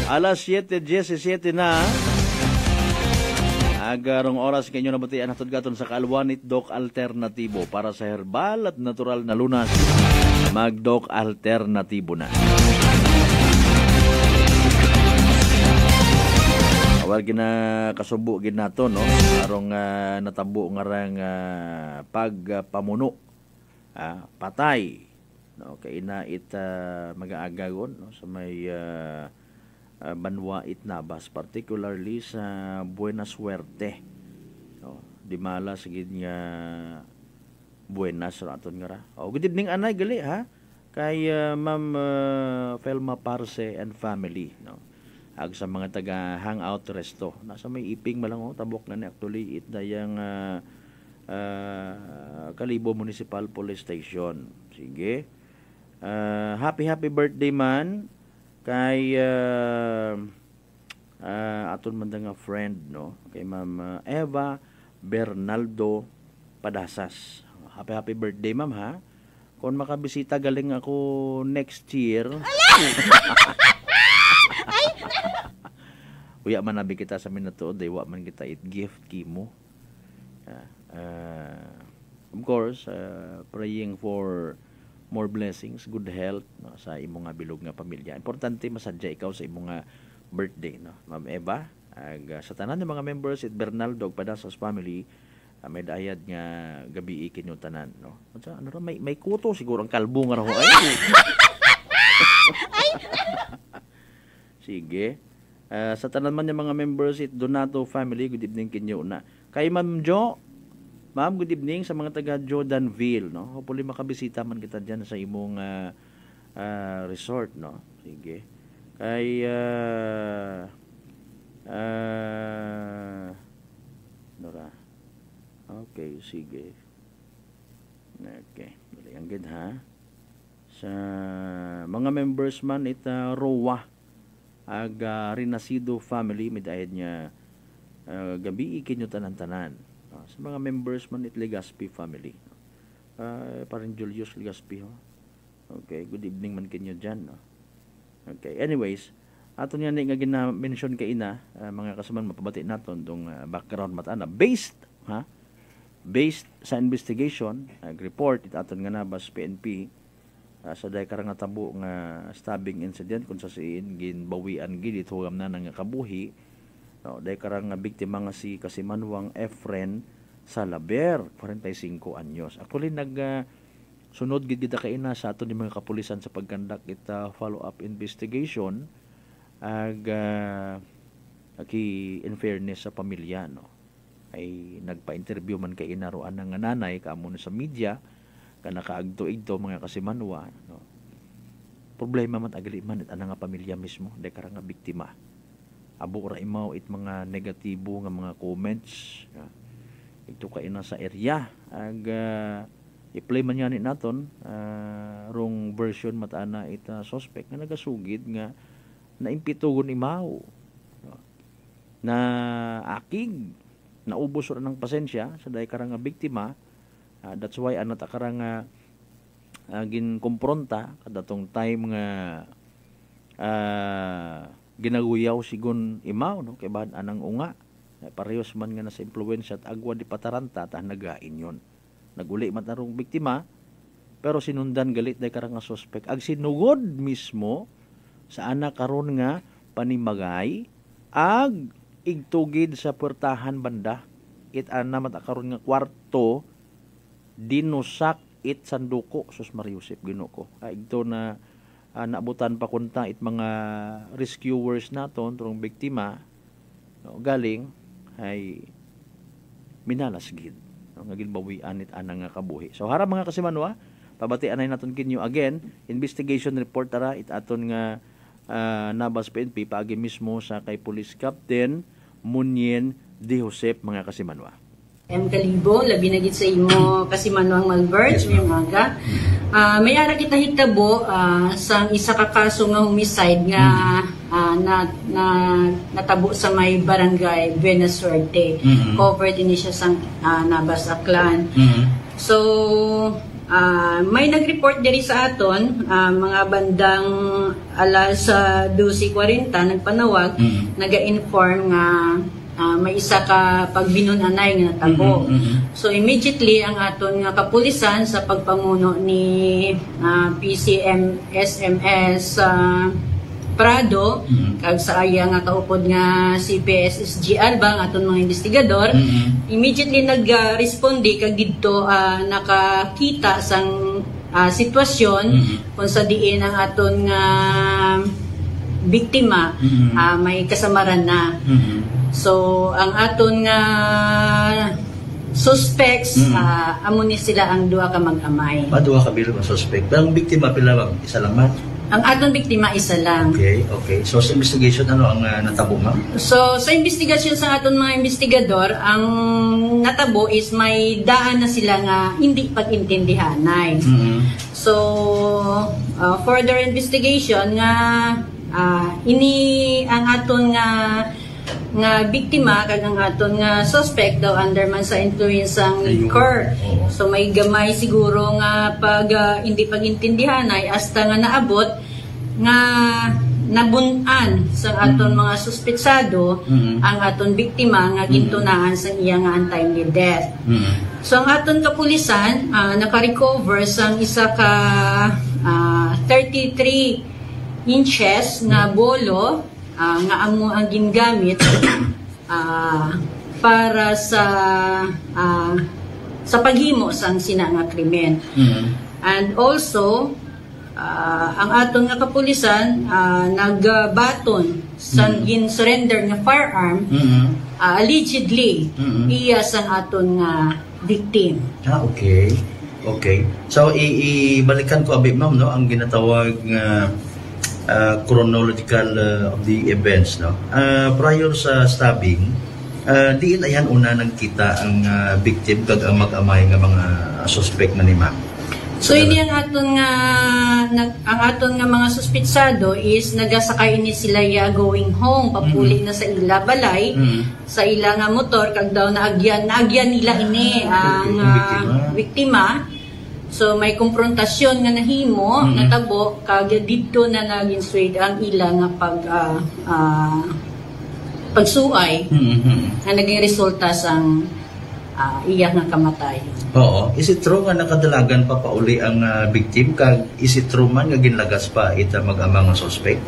Alas 7:17 na. Agarong oras kanyo na batian hatod gaton sa Kaalwanit Doc Alternatibo para sa herbal at natural na lunas. Mag-Doc Alternatibo na. Awal gina kasubo gid nato no. Arong natabo nga rang pagpamuno. Patay. No, kay inait mag-aagagon no sa may Banwa Itnabas, particularly sa Buena Suerte. No, di mala sigid nga Buenas raton nga ra. Good evening anay gali ha. Kay Ma'am Felma Parse and family, no. Ag sa mga taga Hangout Resto. Nasa may iping malang tabok na ni actually it dayang Kalibo Municipal Police Station. Sige. Happy birthday man kay aton man nga friend no, kay Ma'am Eva Bernaldo Padasas. Happy birthday ma'am ha. Kung makabisita galing ako next year. Uya man nabi kita sa minatuod, day wa man kita it gift kimo. Of course, praying for more blessings, good health no, sa imong nga bilog nga pamilya. Importante masadya ikaw sa imong nga birthday no. Ma'am Eva, sa tanan ng mga members at Bernaldo Padasas family, may dayad nga gabi ikin yung tanan, no? Ano ra may kuto siguro ang kalbo nga raw ay. Sige. Sa tanan man yung mga members it Donato family, good evening kinyo na. Kay Ma'am Jo, Ma'am, good evening sa mga taga Jordanville, no? Hopefully makabisita man kita diyan sa imong resort, no? Sige. Kay Nora. Okay, sige. Okay. Ang good, ha? Sa mga members man ita Rowa ag Renasido family midayad niya gabi ikin yung tanan-tanan. Sa mga members man it Legaspi family. Parang Julius Legaspi, ho. Okay, good evening man kinyo dyan, no? Okay, anyways, ato niya nga gina-mention kay ina, mga kasaman mapabati naton tong background matana based sa investigation report it aton nga nabas PNP sa day karang natabo nga stabbing incident kung sa siin ginbawian gid hugam na nga kabuhi, no, day karang nga biktima nga si Kasimanwang Efren Salaber 45 anyos. Actually sunod gid kita kay ina sa aton ni mga kapulisan sa pagkandak ita follow-up investigation in fairness sa pamilya, no, ay nagpa-interview man kay inaroan ng nanay kaamo sa media kana kaagto-igto mga Kasimanwa, no. Problema man agali man ana nga pamilya mismo day karang nga biktima. Abo ra imaw it mga negatibo nga mga comments, ito kay ina sa area i-play man yan naton wrong version matana ita suspect nga nagasugid nga naimpitugon imaw, no, na akig naubos ra ng pasensya sa day karang nga biktima. That's why ta karang ginkompronta kadatong time nga ginaguyaw sigon imaw, no, kay bad anang unga parehos man nga nasa impluwensya at agwa di pataranta ta nagain yon. Naguli man tarong biktima pero sinundan galit day karang nga suspect ag sinugod mismo sa anak karon nga panimagay ag igtugid sa puertahan banda it ana mata karon nga kwarto dinusak it sanduko sus Mariusip Ginoo. Igto na naabutan pa kunta it mga rescuers naton turong biktima, no, galing ay minalas gid, no, nga ginbawian it ana nga kabuhi. So harap mga Kasimanwa, pabatian na naton kinyo again investigation report tara it aton nga nabas PNP paagi mismo sa kay Police Captain Munyen De Josep mga Kasimanwa. Kalibo, labi na gid sa imo Kasimanwang Malverge ngayong aga. May ara kita hitabo sa isa ka kaso nga homicide nga natabo sa may barangay Buena Suerte. Covered ini siya sa Nabas Aklan. So may nag-report diri sa aton mga bandang alas 12:40 nagpanawag naga-inform nga may isa ka pagbinunanay nga natabo. So immediately ang aton nga kapulisan sa pagpamuno ni PCM SMS Prado kag sa aya nga kaupod nga CPSSG Alba ang aton mga investigador immediately nagrespondi kag didto nakakita sang sitwasyon kung sa diin ang aton nga biktima may kasamaran na. So ang aton nga suspects amo ni sila ang duha ka mag-amay. Duha ka bilo nga suspect. Ang biktima pila ba? Isa lang man? Ang aton biktima isa lang. Okay. So sa investigation ano ang natabo ma'am? So sa investigasyon sa aton mga investigador, ang natabo is may daan na sila nga hindi pag-intindihanay. So further investigation nga ini ang aton nga biktima kag ang aton nga suspect daw under man sa influence ang liquor. So may gamay siguro nga pag hindi pagintindihan ay hasta nga naabot nga nabun-an sa aton mga suspetsado ang aton biktima nga gintunaan sa iya nga untimely death. So ang aton kapulisan naka-recover sang isa ka 33 inches na bolo nga amo ang gingamit para sa paghimo sang sina nga krimen. And also ang aton nga kapulisan nagbaton sang gin-surrender nga firearm allegedly iya sang aton nga victim. Okay. So ibalikan ko abi ma'am no ang ginatawag nga chronological of the events no. Prior sa stabbing, diin ayan una nagkita ang victim kag ang mag-amay nga mga suspect na ni ma'am. So ini ang aton nga mga suspitsado is nagasakay ini sila ya going home papuli na sa ila balay sa ila nga motor kag daw naagyan nila ini ang biktima. So may konfrontasyon nga nahimo natabo kag didto na naging swayed ang ila nga pagsuay nga naging resulta sang iya nga kamatay. Oo. Is it true nga nakadalagan pa pauli ang victim? Kag is it true man nga ginlagas pa ita mag-amang nga suspect?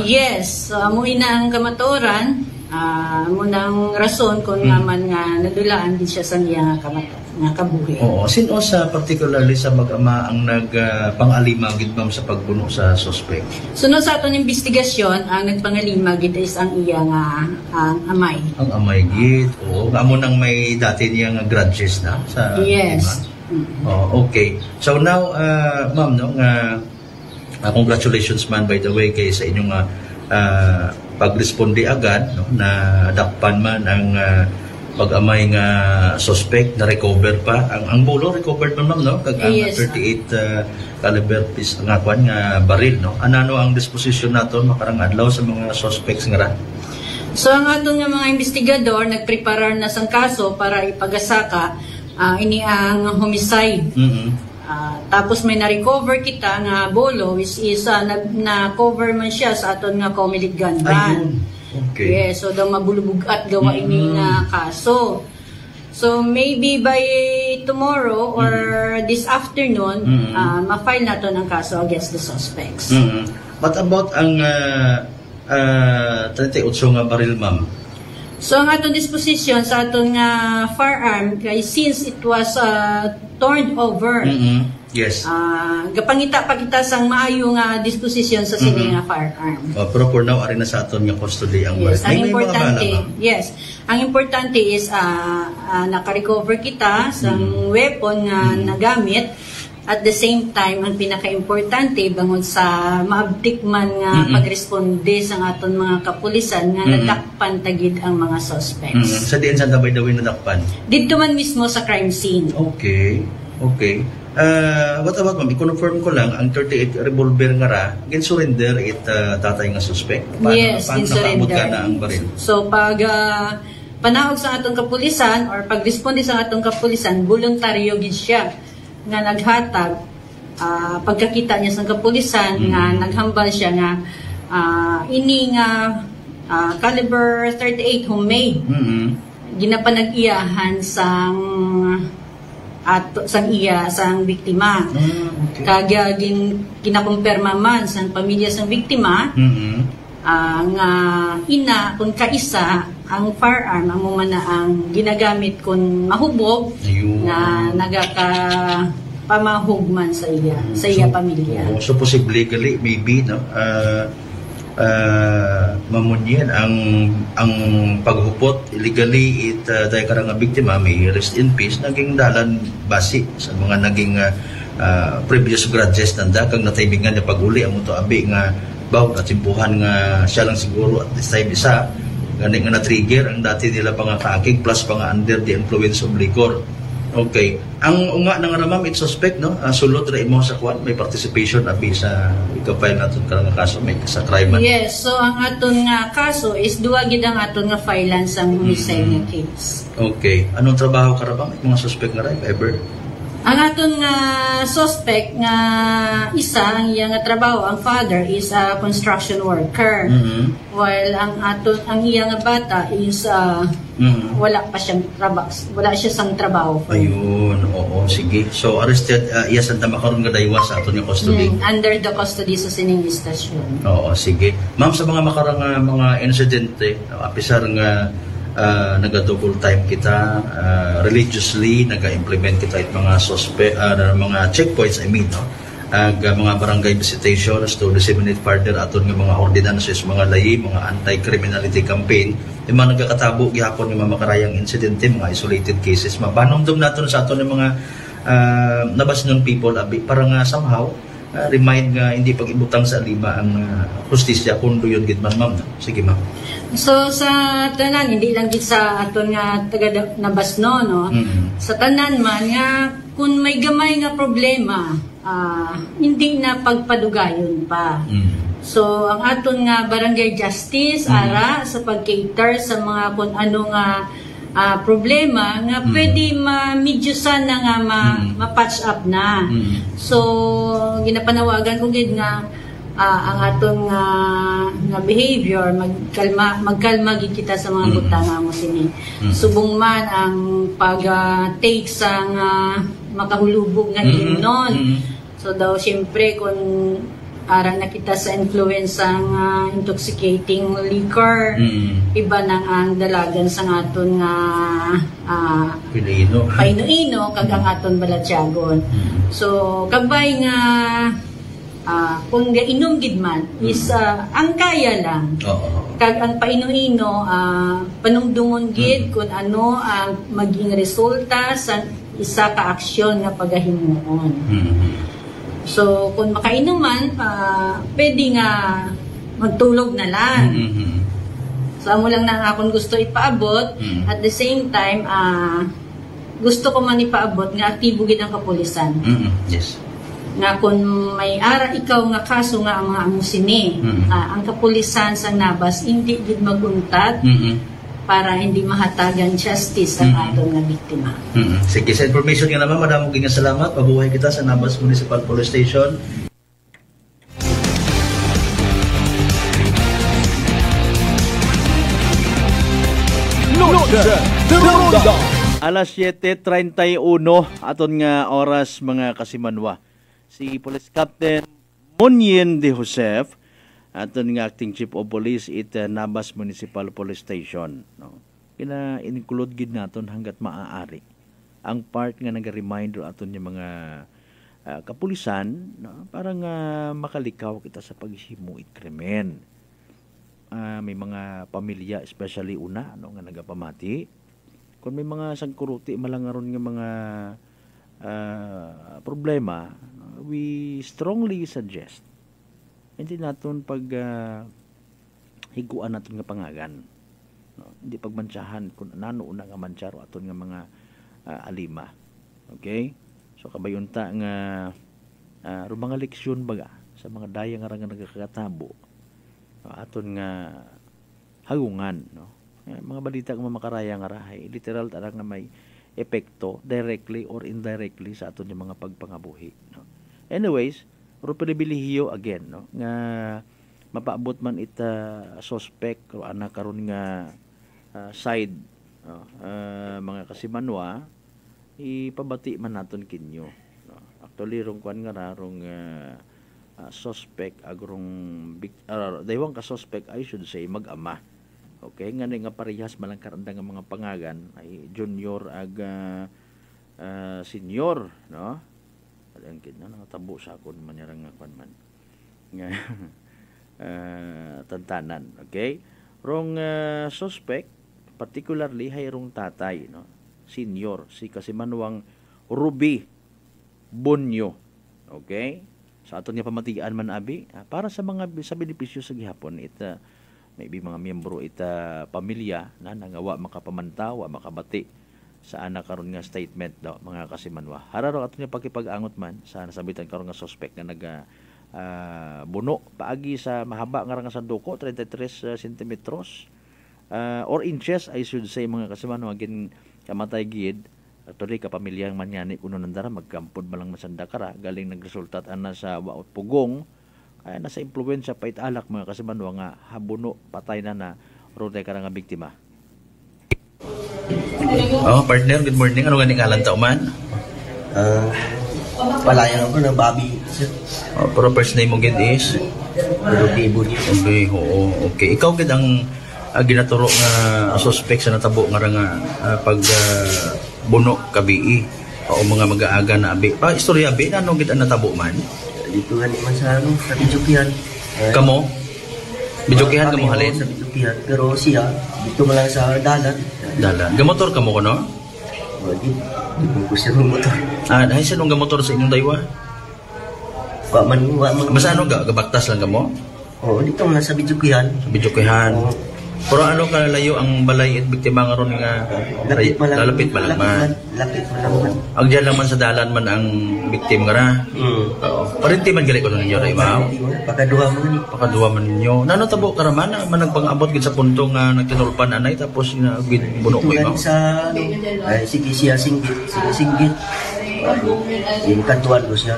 Yes. So, amo ina ang kamaturan. Amo nang rason kung naman nga nadulaan din siya sa niya nga kabuhi. Oo. Sino sa particularly sa mag-ama ang nagpangalimagid ma'am sa pagbuno sa suspect? Sunod sa atong investigasyon, ang nagpangalimagid is ang iya nga ang amay. Ang amay gid. Oo. Amo nang may dati niya nga grudges na sa yes. Okay. So now ma'am no nga congratulations man by the way kay sa inyong pagresponde agad no na dakpan man ang pag-amay nga suspect na recover pa ang bulo recovered man ma'am no kag ang 38 caliber piece nga kwan nga baril no anano ang disposition naton makarang adlaw sa mga suspects nga ra. So ang aton nga mga investigador nagpreparar na sang kaso para ipagasaka ini ang homicide. Tapos may na-recover kita nga bolo is na-cover man siya sa aton nga comilid gun ban. Okay. Yes, so daw mabulubog at gawa ini nga kaso. So maybe by tomorrow or this afternoon, ma-file nato ng kaso against the suspects. What about ang 38 nga baril ma'am? So ang atong disposition sa atong nga firearm kay since it was turned over. Yes. Gapangita pa kita sang maayo nga disposition sa sini nga firearm. Pero for now ari na sa aton nga custody ang yes, ang may importante. Yes. Ang importante is naka-recover kita sang weapon nga nagamit. At the same time, ang pinaka-importante bangod sa maabdik man nga pagresponde sa aton mga kapulisan nga nadakpan tagid ang mga suspects. Sa diin sa by the way nadakpan? Dito man mismo sa crime scene. Okay. What about ma'am? I-confirm ko lang ang 38 revolver nga ra, gin-surrender it tatay nga suspect? Yes, gin-surrender. Na ang baril? So pag panahog sa atong kapulisan or pag-responde sa atong kapulisan, voluntaryo gid siya nga naghatag pagkakita niya sa kapulisan nga naghambal siya nga ini nga caliber 38 homemade ginapanag-iyahan sang sang biktima. Kagya ginakumpirma man sang pamilya sang biktima nga ina kung kaisa ang firearm ang mumana ang ginagamit kung mahubog na pamahugman sa iya pamilya. So possibly maybe no mamunyan ang paghupot illegally dahil karang biktima may rest in peace naging dalan basi sa mga naging previous grudges nanda kag nataymingan na paguli ang muto abi nga baw at simpuhan nga siya lang siguro at this time isa gani nga na-trigger ang dati nila pangakakig plus panga under the influence of liquor. Okay. Ang unga nang ramam it suspect no sulod ra imo sa kwan may participation abi sa ikapay naton karang kaso may sa crime. Yes, so ang aton nga kaso is duwa gid ang aton nga filean sa homicide nga case. Okay. Anong trabaho karabang mga suspect nga ra ever? Ang aton nga suspect nga isa ang iya nga trabaho ang father is a construction worker. While ang iya nga bata is wala pa siyang trabaho, wala siya sang trabaho. Ayun, oo, sige. So arrested iya santa makaron nga daywa sa aton nga custody. Under the custody sa sining istasyon. Oo, sige. Ma'am sa mga makarang mga insidente, apisar nga naga-double time kita, religiously naga-implement kita it mga mga checkpoints, no? Mga barangay visitations to disseminate further aton nga mga ordinances, mga layi, mga anti-criminality campaign, yung mga nagkakatabo gihapon ng mga makarayang insidente, mga isolated cases, mabanongdom naton sa aton ng mga nabasnon people, parang somehow remind nga hindi pag-ibutang sa lima ang justisya kundo yun gid man, ma'am. Sige, ma'am. So sa tanan hindi lang gid sa aton nga taga nabasno, no? Sa tanan man nga kung may gamay nga problema, hindi na pagpadugayon pa. So ang aton nga barangay justice ara sa pag-cater sa mga kung ano nga problema nga pwede ma-medyusan na nga ma-patch up na. So ginapanawagan ko gid nga ang atong nga behavior magkalma gid kita sa mga butang nga mo sini. Subong man ang pag-take sa makahulubog nga himnon. So daw siyempre kung arang nakita sa influence ang intoxicating liquor, iba nang ang dalagan sa aton nga painuino kag ang aton balatyagon. So kabay nga kung gainom gid man is ang kaya lang. Kag ang painuino panungdungon gid kung ano ang maging resulta sa isa ka aksyon nga pagahimuon. So, kung makainom man, pwede nga magtulog na lang. So, amo lang na akong gusto ipaabot. At the same time, gusto ko man ipaabot nga aktibo gid ang kapulisan. Yes. Nga kung may ikaw nga kaso nga ang mga amusini, ang kapulisan sa Nabas, hindi gid maguntat para hindi mahatagan justice ang aton nga biktima. Sige, sa information nga naman, madamong ginga salamat. Pabuhay kita sa Nabas Municipal Police Station. Alas 7:31 aton nga oras mga kasimanwa. Si Police Captain Monyen de Joseph aton nga acting chief of police it Nabas Municipal Police Station, no. Kina-include gid naton hanggat maaari ang part nga naga-reminder aton yung mga kapulisan, no, para nga makalikaw kita sa paghimuit krimen. May mga pamilya especially una no nga nagapamati. Kung may mga sangkuruti malangaron nga mga problema, we strongly suggest hindi naton pag higuan naton nga pangagan, no? Hindi pagmantsahan kung nano una nga mantsaro aton nga mga alima. Okay, so kabayunta nga mga leksyon baga sa mga daya nga nagkakatabo, aton nga hagungan, no? Mga balita nga makaraya nga rahay literal tara nga may epekto directly or indirectly sa aton yung mga pagpangabuhi, no? Anyways, pero pinibilihiyo again, no, nga mapaabot man ita suspect o anak karon nga side, no, mga kasimanwa, ipabati man naton kinyo, no. Actually rong kwan nga rong suspect agrong daywang ka suspect I should say mag-ama. Okay, nga nga parehas man lang karanda nga mga pangagan ay junior ag senior, no. Ang kid na natabo sa akon manyarang nga kwan man nga tantanan. Okay, rong suspect particularly hay rong tatay, no, senior si kasimanwang Ruby Bonyo. Okay, sa aton nga pamatian man abi para sa mga sa benepisyo sa gihapon ita maybe mga miyembro ita pamilya na nangawa makapamanta wa makabati sa anak karon nga statement daw mga kasimanwa. Hararo ato niya pagkipag-angot man sa nasabitan karon nga suspect nga naga buno paagi sa mahaba nga nga sanduko 33 centimetros or inches I should say mga kasimanwa gin kamatay gid actually kapamilyang manyani kuno nandara magkampod malang masanda kara galing nagresultat ana sa waot pugong kaya nasa impluwensya pait alak mga kasimanwa nga habuno patay na rode kara nga biktima. Partner, good morning. Ano ganing ngalan ta man? Palayan ako ng Bobby. Pero first name mo gid is? Ruby Bonyo. Okay, oo. Okay. Ikaw gid ang ginaturo nga suspect sa natabo nga pag buno kabii o mga mag-aaga na abi. Pa istorya abi ano gid ang natabo man? Dito gani man sa Bijukihan. Kamo? Bijukihan kamo halin? Sa Bijukihan, pero siya dito man lang sa dalan. Gamotor kamo kuno? Wagi. Ko siya ng motor. Dahil sa nung gamotor sa inyong daywa? Wa man. Basta ano gabaktas lang kamo? Dito man sa Bijukihan. Sa Bijukihan. Pero ano kalayo ang balay at biktima nga ron nga lapit man lang man. Ang diyan lang man sa dalan man ang biktima nga ra. Oo. Parinti man gali ko ninyo ray mao. Pakaduha man ninyo. Nano tabo karaman man nagpang-abot gid sa punto nga nagtinulpan anay tapos nga buno ko mao. Sa ay sige siya singgit. Yung kantuan ko siya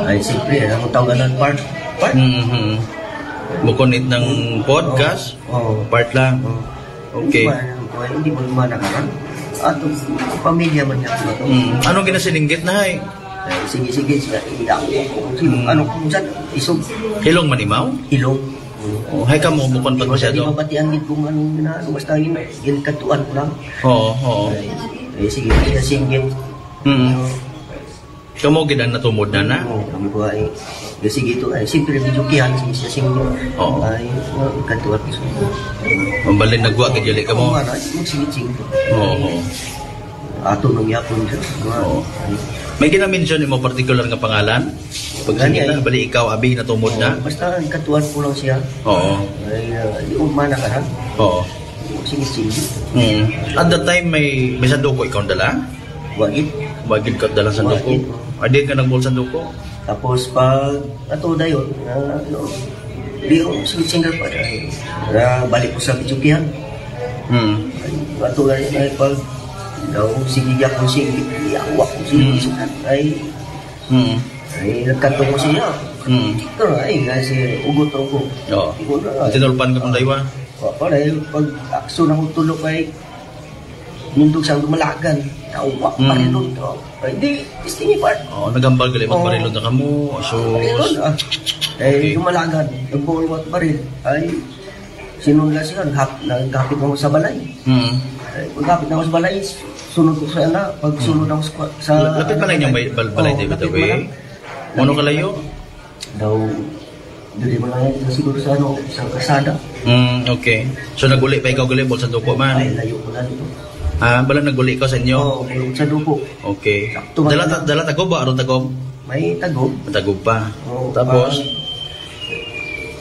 ay siyempre ang tawagan part. Bukunit ng podcast? Part lang? Okay. Hindi mo manakaran. At pamilya man niya. Anong ginasiningit na hay? Sige. Ano kung saan? Isog. Hilong manimaw? Hilong. Hay ka mo, bukon pa siya doon? Hindi mapatian kung anong ginano. Basta yun, katuan ko lang. Oo. Sige, singgit. Kamu gid ang natumod na? Kami ko ay sige ito ay siyempre Bijukihan siya singgit. Ay katuan ko. Mambalin nagwa kay jali ka mo. Ato nung yapon siya. May gina-mention mo particular nga pangalan? Pag sinita, bali ikaw abi natumod na? Basta katuan ko lang siya. Ay di umana ka lang. Sige. At that time may sanduko ikaw dala? Wagid ka dala sanduko? Adit ka nagbol sanduko? Tapos pag ato dayon, di ko single pa balik ko sa Bijukihan. Ato dayon ay pag daw sige akong singgit, iawak ko singgit ay nagkatong ko siya. Pero ay kasi ugot ko. Tinulpan ka kung daywa? Para pag akso na kong tulog ay nindog siyang dumalagan. Nawak parilon to. Ay di, istingi pa. Nagambal gali magparilon na kamo. Dumalagan. Nagbuwat baril. Ay sinunla siya. Nagkapit na ako sa balay. Pagkapit na ako sa balay, sunod ko sa ana. Pag sunod ako sa... Lapit pa lang yung balay, David Away? Ano kalayo? Daw, dili mo lang siguro sa kasada. Okay. So naguli pa ikaw gali, bol sa duko man? Ay, layo ko na dito. Bala naguli ka sa inyo? Sa duko. Okay. Dala tagob ba? Aron tagob? May tagob. Tagob pa. Tapos?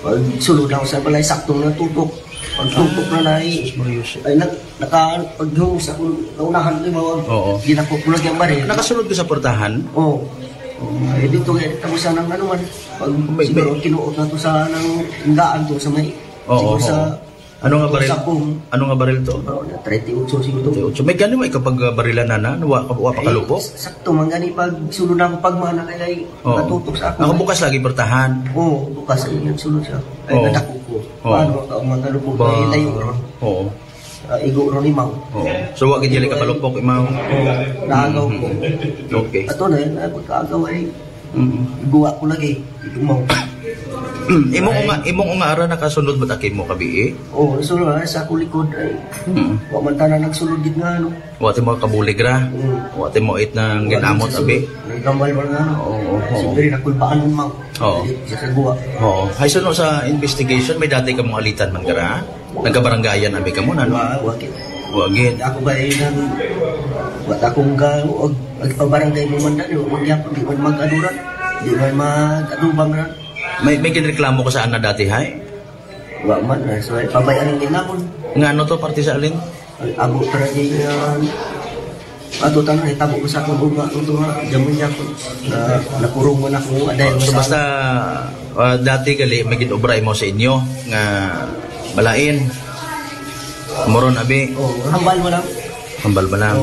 Pag sulod ako sa balay, saktong natutok. Pag tutok na ay pag-hung sa kaunahan ko mo, ginakukulag yung baril. Nakasunod ka sa portahan? Oo. Dito kaya tapos ng ano man. Pag siguro kinuot na to sa hinggaan to sa may siguro sa ano nga baril? Ano nga baril to? 38 siguro to. May gani mo ikapag barilan na wa pa kalupok? Sakto man gani pag sulod na ako pagmana kay natutok sa ako. Ako bukas lagi portahan. Oo, bukas ay sulod siya. Ay nadako ko. Paano ka mangalupok kay layo ron? Oo. Igo ron imaw. So wa gid ka palupok imaw. Naagaw ko. Okay. Ato na pagkaagaw ay iguwa ko lagi. Imaw. Imong nga ara nakasunod mo takim mo kabi? Oo, sulod sa kulikod ay. Wa man tanan nagsulod gid nga ano. Wa ti mo kabulig ra. Wa ti mo it nang ginamot abi. Nagambal man nga. Oo. Siguro nakulbaan mo. Oo. Sa guwa. Oo. Hay suno sa investigation may dati ka mong alitan man gara. Nagkabaranggayan abi ka mo na. Wagid. Ako ba ay nang wat akong gaog agpabarangay mo man dali, magyapon di man mag-aduran. Di man mag-adubang ra. May kinreklamo ko sa ana dati hay? Wa man na so pabayaran din namon. Nga ano to parte sa alin? Abo para di ato tanong ay tabo sa akong uga ito nga jaman niya ko nakurong man ako aday so basta dati gali may ginobray mo sa inyo nga balain moron abi hambal mo lang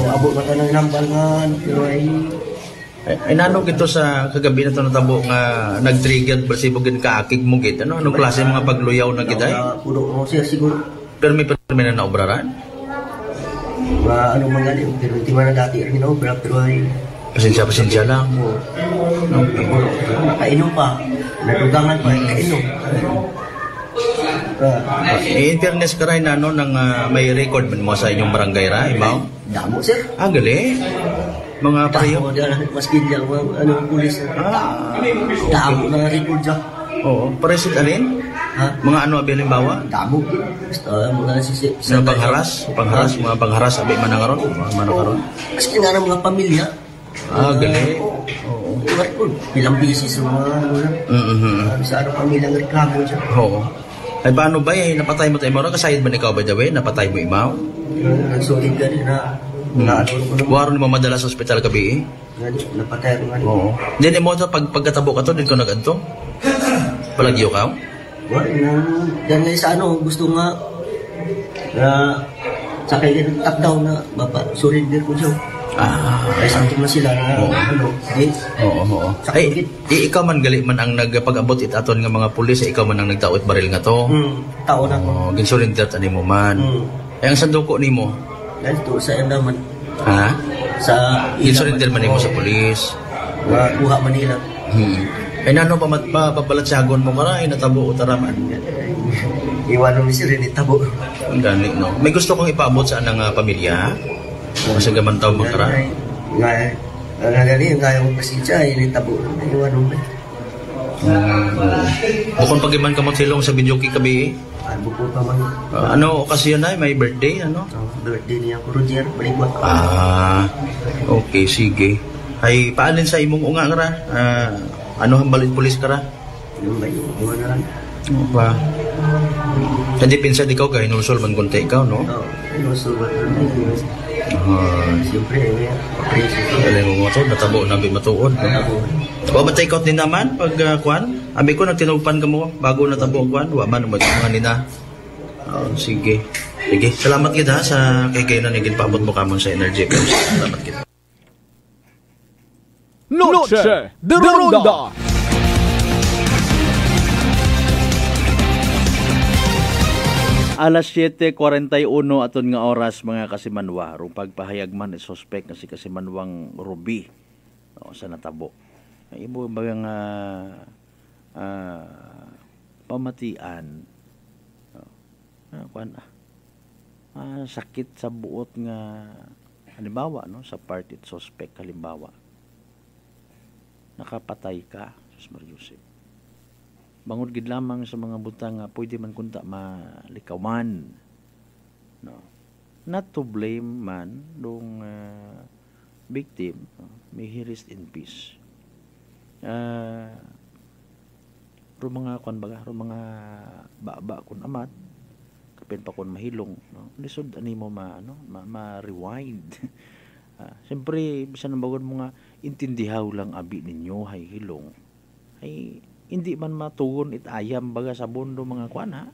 abo ba tanong hambal nga pero ay nanong gito sa kagabi na ito natabo nga nag-trigger balsibog gin kaakig mo git anong klase mga pagluyaw na gitay puno mo siya siguro pero may permina na obraran ano mga galing pero hindi man dati rin na pero ay pasensya lang kainom pa nadugangan pa kainom In fairness ka rin, ano, nang may record man mo sa inyong barangay ra, ibaw? Damo, sir. Gali. Mga pareho. Maskin niya, ano, pulis. Damo na record siya. Oo. Paresit alin? Mga ano, abi halimbawa? Damo. Basta, mga sisi. Mga pangharas, mga pangharas, abi manangaron. Manangaron. Maskin nga ng mga pamilya. Gali. Oo. Bilang bisis sa mga, ano, sa ano pamilya ng reklamo siya. Oo. Ay, paano ba yan? Napatay mo tayo mo? Kasayad ba ikaw, by the way? Napatay mo imaw? Nagsulit ka rin na. Waro ni mamadala sa ospital kabi eh? Napatay mo nga. Oo. Then, mo pagkatabo ka to, din ko nag-anto? Palagyo ka? Yan nga sa ano, gusto nga sa kaya top down na surrender ko siya. Ay something na sila na ano. Oo. Ay, ikaw man gali man ang nagpag-abot itaton nga mga pulis, ikaw man ang nagtawit baril nga to. Tao na ko. Ginsurrender tani mo man. Ay ang sanduko nimo? Dito sa naman. Ha? Sa ginsurrender man nimo sa pulis. Kuha Manila. Ay nano pa pabalatsagon mo maray natabo utaraman. Iwan mo si Renit tabo. Ang gani no. May gusto kong ipaabot sa anang pamilya. Kasi gaman tao makara. Nga gani, nga yung pasensya, Renit tabo. Iwan mo. Bukon pagiman ka mo silong sa video kabi. Bukon pa man. Ano okasyon na? May birthday ano? Birthday niya ko Roger, balikwat. Okay, sige. Ay paalin sa imong unga ra. Ano hambalin pulis ka ra? Yung ba yung na lang. Ba. Jadi pinsa di kau kay nulsol man konti ikaw no? Nulsol ba? Siyempre, Dali mo to, natabo na bi matuod. Wa ba take out ni naman pag kwan? Abi ko nagtinupan ka mo bago natabo kwan, wa man mga nina. Sige. Sige, salamat gid ha sa kay kayo na nigin paabot mo kamon sa Energy. Salamat gid. Noche de Ronda. Alas 7:41 aton nga oras mga kasimanwa. Rung pagpahayag man ni suspect nga si kasimanwang Ruby sa natabo. Ibo ba nga pamatian. Sakit sa buot nga halimbawa no sa party suspect halimbawa. Nakapatay ka, Sus Mariusip. Bangod gid lamang sa mga butang nga pwede man kunta malikawan. No. Not to blame man dong victim, may he rest in peace. Ro mga kon baga, ro mga baba kun amat kapin pa kon mahilong, no. Lisod ani mo ma-rewind. Siyempre bisan ang bagod mo nga intindihaw lang abi ninyo hay hilong. Ay hindi man matugon itayam baga sa bondo mga kwan ha.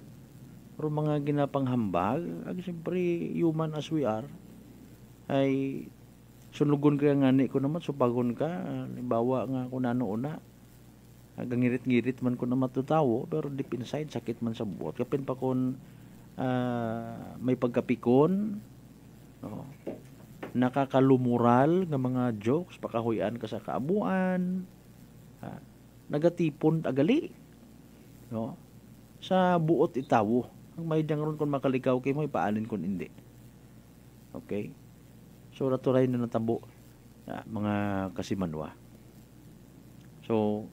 Pero mga ginapanghambag, siyempre human as we are, ay sunugon ka nga ni ko naman, supagon ka, bawa nga ko una, gangirit-girit man ko na matutawo, pero deep inside, sakit man sa buot. Kapin pa kon may pagkapikon, no? Nakakalumural nga mga jokes, pakahuyan ka sa kaabuan, nagatipon agali no sa buot itawo ang may dangron kon makalikaw kay mo ipaalin kon hindi. Okay, so raturay na natabo mga kasimanwa. So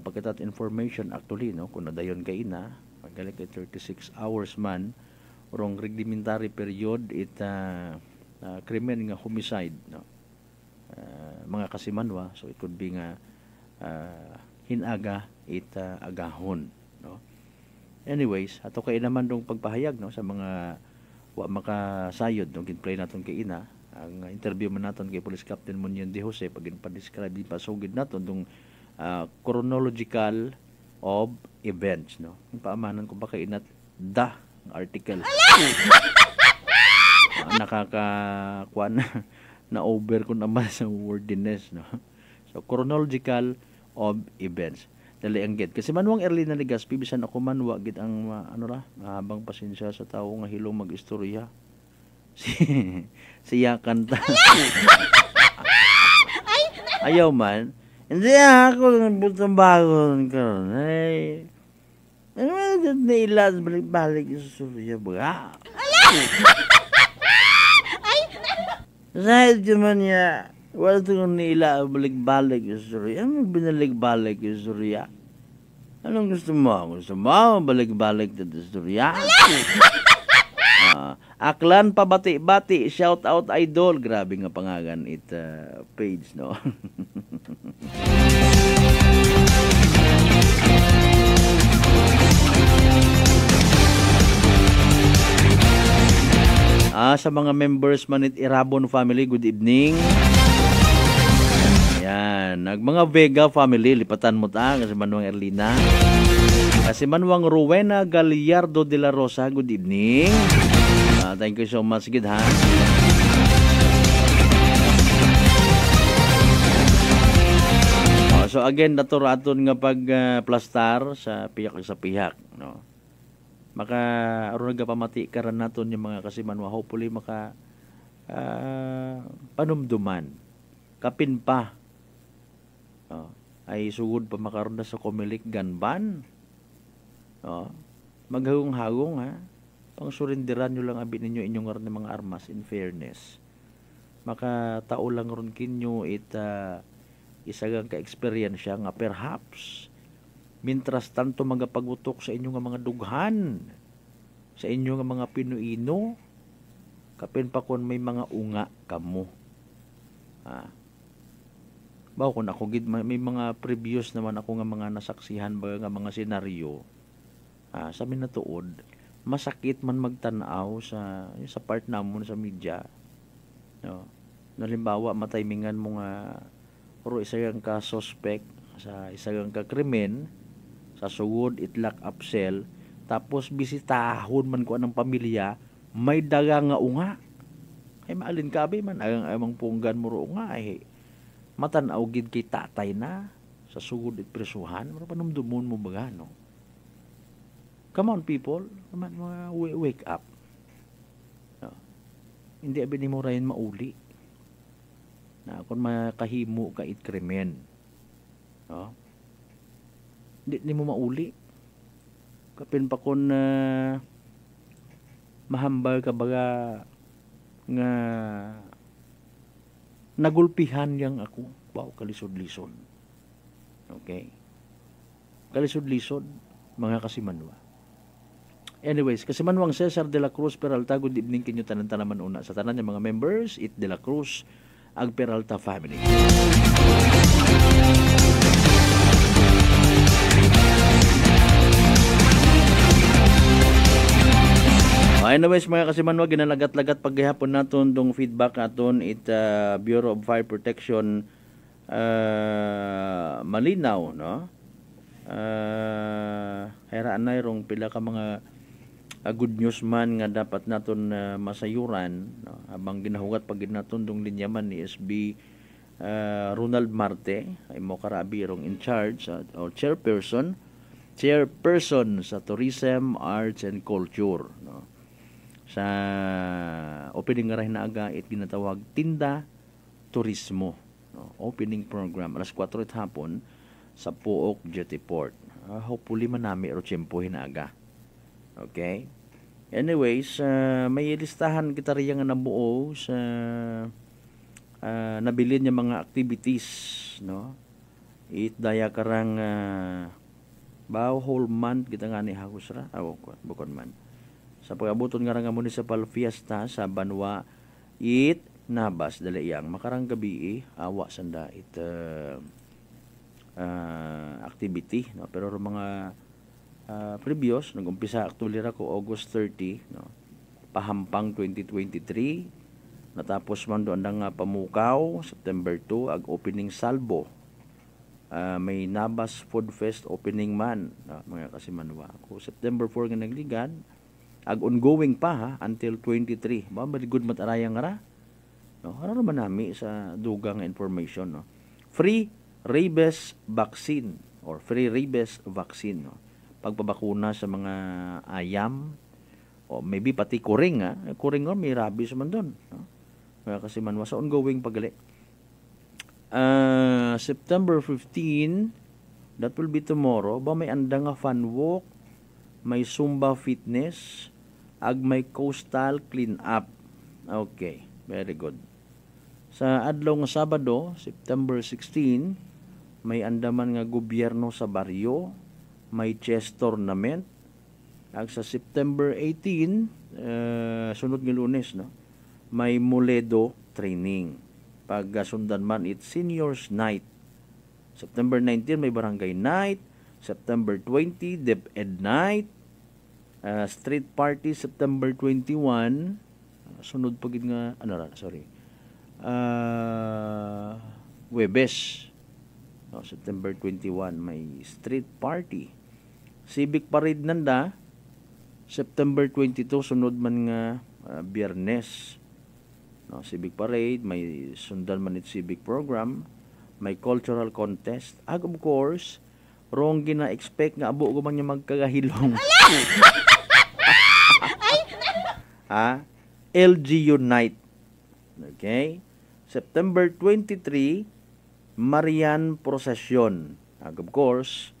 pagkatat information actually no kun nadayon kay ina paggali kay 36 hours man urong reglementary period krimen nga homicide no mga kasimanwa, so it could be nga hinaga agahon no. Anyways, ato kay naman dong pagpahayag no sa mga wa makasayod no ginplay naton kay ina ang interview man naton kay Police Captain Munyon De Jose pag ginpa-describe pasugid naton dong chronological of events no. Paamanan ko ba kay inat article nakakakuan na over ko naman sa wordiness no. So chronological of events. Dali ang gid kasi manwang early na ligaspi bisan ako manwa gid ang habang pasensya sa tao nga hilong mag-istorya. Siya kanta. Ayaw man. Hindi ako butang bago karon. Nailas balik-balik sa Surya ba? Sahid naman niya, wala itong nila balik-balik sa Surya. Ano binalik-balik sa Surya? Anong gusto mo? Gusto mo balik-balik sa Surya? Aklan pabati-bati, shout out idol. Grabe nga pangagan page, no? Sa mga members man it Irabon family, good evening. Yan, mga Vega family, lipatan mo ta kasi Manuang Erlina. Kasi Manuang Rowena Gallardo de la Rosa, good evening. Thank you so much, gid ha. So again, naturaton nga pag plastar sa pihak, no. Maka aron nagapamati karan naton yung mga kasimanwa, hopefully maka panumduman kapin pa ay sugod pa makaroon na sa Comelec Ganban. Maghagong-hagong ha, pang surindiran nyo lang abin ninyo inyong rin mga armas in fairness. Maka tao lang ron kinyo isagang ka-experience nga perhaps mintras tanto magapagutok sa inyo nga mga dughan, sa inyo nga mga Pinuino, kapin pa kon may mga unga kamo. Bawo kung ako gid may mga previous naman ako nga mga nasaksihan ba nga mga senaryo. Sa minatuod, masakit man magtanaw sa part namon sa media. No. Nalimbawa mataymingan mo nga oro isang ka suspect sa isang ka krimen sa sugod itlak upsell, tapos bisitahon man ko anang pamilya, may daga nga unga. Ay maalin kabi man amang punggan mo ro nga matanaw gid kay tatay na sa sugod it presuhan, mura panumdumon mo baga, no? Come on people, come on, wake up. No? Hindi abin mo rayon mauli na kung makahimo ka it krimen, no? Hindi mo mauli. Kapin pa kung mahambal ka baga nga nagulpihan yang ako. Wow, kalisod-lisod. Okay? Kalisod-lisod, mga kasimanwa. Anyways, kasimanwang Cesar de la Cruz Peralta, good evening kinyo tanan-tanaman una. Sa tanan ng mga members, it de la Cruz, ag Peralta family. Anyways, mga kasimanwa, ginalagat-lagat paghihapon naton dong feedback aton Bureau of Fire Protection malinaw, no? Heraan na rong pila ka mga good news man nga dapat naton masayuran, no? Habang ginahugat pag naton dong linyaman ni SB Ronald Marte ay mo karabi rong in charge o chairperson sa Tourism, Arts and Culture, no? Sa opening nga na aga it ginatawag Tinda Turismo, no? Opening program alas 4 hapon sa Pook Jetty Port. Hopefully manami ro tiyempo hinaga. Okay? Anyways, may listahan kita riya nga nabuo sa nabilin niya mga activities, no? It daya karang whole month kita nga ni hagos ra bukod man sa pagabuton nga nga municipal fiesta sa Banwa it Nabas dalayang makarang gabi awa sanda it activity, no? Pero mga previous nag-umpisa actually ra ko August 30, no? Pahampang 2023 natapos man doon ang Pamukaw September 2 ag opening salbo. May Nabas Food Fest opening man, no? Mga kasimanwa ko September 4 nga nagligan ag ongoing pa ha until 23. Very good matarayang ra, no? Ano naman nami sa dugang information, no? Free rabies vaccine or free rabies vaccine, no? Pagpabakuna sa mga ayam o maybe pati kuring, ha? Kuring may rabies man doon, no? Mga kasimanwa sa ongoing pagali. September 15, that will be tomorrow, may andang nga fun walk may Zumba Fitness, ag may Coastal Clean Up. Okay, very good. Sa adlaw nga Sabado, September 16, may andaman nga gobyerno sa baryo, may chess tournament. Ag sa September 18, sunod nga Lunes, no, may Moledo training. Pag sundan man, it's Seniors Night. September 19, may Barangay Night. September 20, DepEd Night. Street Party, September 21. Sunod pagid nga, Webes. September 21, may Street Party. Civic Parade nanda. September 22, sunod man nga Biyernes. Civic Parade, may sundan man it civic program. May cultural contest. Of course, wrong gina-expect nga abo ko man niya magkagahilong. LGU Night. Okay? September 23, Marian Procession. Of course,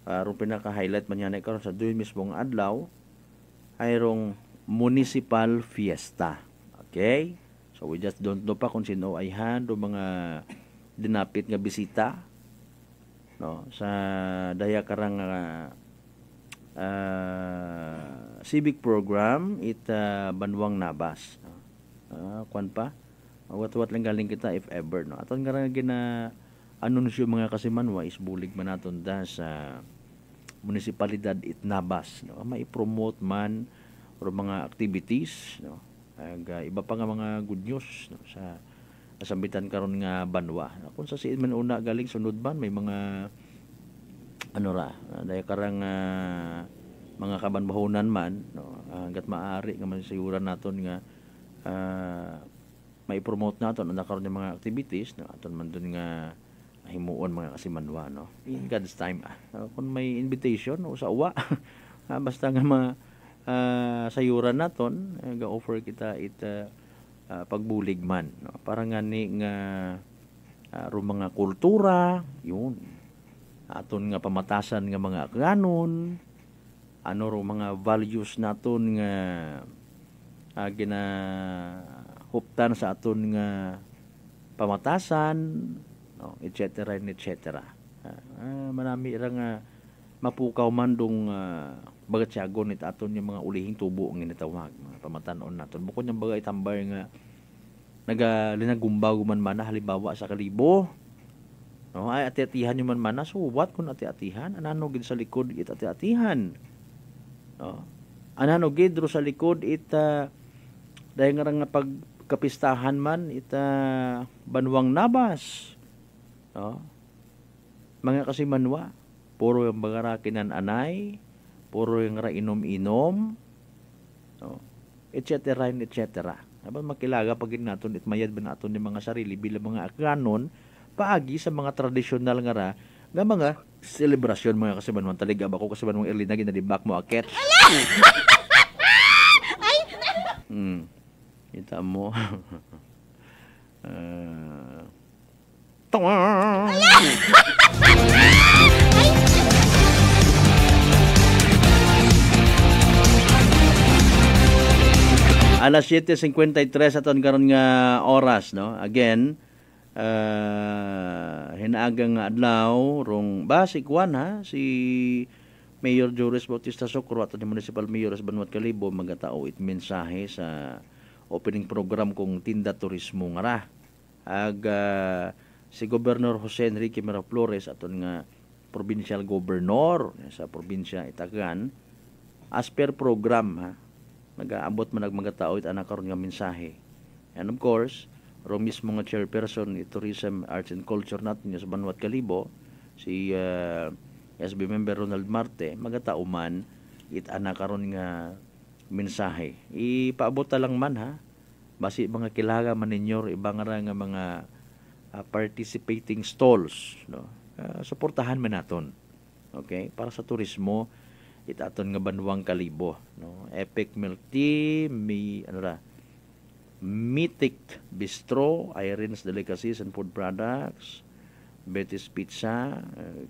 rong pinaka-highlight man yan karon sa doon mismong adlaw ay rong Municipal Fiesta. Okay? So we just don't know pa kung sino ay do mga dinapit nga bisita, no, sa daya karang civic program Banwang Nabas. Kwan pa wat-wat lang galing kita if ever, no, aton nga gina anunsyo mga kasimanwa is bulig man naton da sa munisipalidad Nabas, no, mai-promote man or mga activities, no, iba pa nga mga good news, no, sa sambitan karon nga banwa. Kung sa siin man una galing sunod ban may mga daya karang mga kabanbahonan man, no, hangga't maaari nga masiguraduhan naton nga mai-promote naton ang karon nga mga activities, no, aton man dun nga himuon mga kasimanwa, no, in God's time. Kung may invitation o sa uwa basta nga sayuran naton, ga-offer kita pagbulig man, no, para nga ni nga mga kultura yun aton nga pamatasan nga mga kanon, mga values naton nga ginahuptan sa aton nga pamatasan, no, etc. Marami ra nga mapukaw man dong bagatyagon it aton yung mga ulihing tubo ang ginatawag, mga pamatanon naton. Bukod yung bagay tambay nga linagumbaw man halimbawa sa Kalibo, no, ay ati-atihan yung man so what kung ati-atihan anano gid sa likod it ati-atihan, no, anano gid ro sa likod it dahil nga pagkapistahan man it Banwang Nabas, no, mga kasimanwa puro yung bagara kinan-anay, puro yung inom-inom, no, etc. Habang makilaga pag naton itmayad ba naton yung mga sarili bilang mga akanon paagi sa mga tradisyonal nga mga selebrasyon mga kasimanwan. Taliga ba ko kasimanwang early na ginadibak mo aket? Kita mo. Alas 7:53 aton karon nga oras, no. Again, hinaagang nga adlaw rong basic one si Mayor Joris Bautista Socro at ni Municipal Mayor sa Banwat Kalibo magatao it mensahe sa opening program kung Tinda Turismo nga si Governor Jose Enrique Miraflores aton nga provincial governor sa probinsya Itagan as per program nag-aabot man nagmagatao it anak karon nga mensahe. And of course, ro mismo nga chairperson ni Tourism, Arts and Culture natin sa Banwat Kalibo, si SB member Ronald Marte, magatao man it anak karon nga mensahe. Ipaabot ta lang man basi mga kilaga man ninyo ibang nga mga participating stalls, no. Suportahan man naton. Okay? Para sa turismo itaton nga Banwang Kalibo, no. Epic Milk Tea, may Mythic Bistro, Irene's Delicacies and Food Products, Betty's Pizza,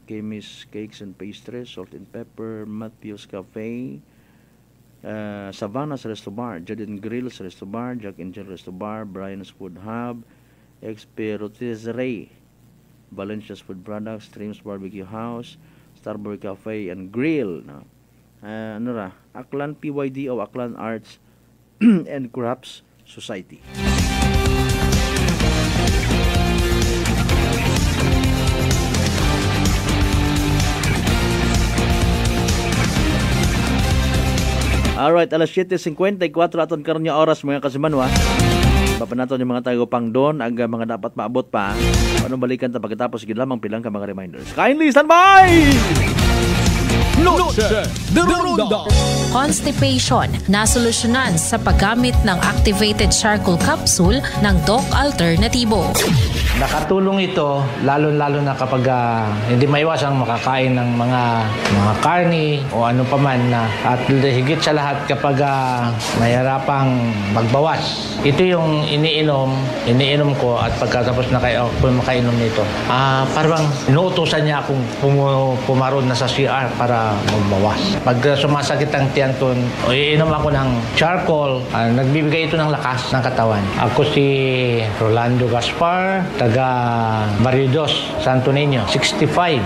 Kimmy's Cakes and Pastries, Salt and Pepper, Matthew's Cafe, Savannah's Resto Bar, Jadin Grill's Resto Bar, Jack and Jill Resto Bar, Brian's Food Hub, Experotisserie, Valencia's Food Products, Streams Barbecue House, Starbury Cafe and Grill. No? Aklan PYD o Aklan Arts and Crafts Society. Alright, alas 7:54 aton karon nga oras mga kasimanwa. Baba nato yung mga tagapang doon ang mga dapat maabot pa. Ano balikan ta pagkatapos gid lamang pilang ka mga reminders. Kindly stand by. Noche de Ronda. Constipation na solusyonan sa paggamit ng activated charcoal capsule ng Doc Alternativo. Nakatulong ito lalo-lalo na kapag hindi maiwasang makakain ng mga karni o ano paman na at higit sa lahat kapag mahirapang magbawas. Ito yung iniinom ko at pagkatapos na kayo makainom nito. Parang inuutosan niya akong pumaron na sa CR para magbawas. Pag sumasakit ang tiyan ko, iinom ako ng charcoal, nagbibigay ito ng lakas ng katawan. Ako si Rolando Gaspar, taga Maridos, Santo Niño, 65.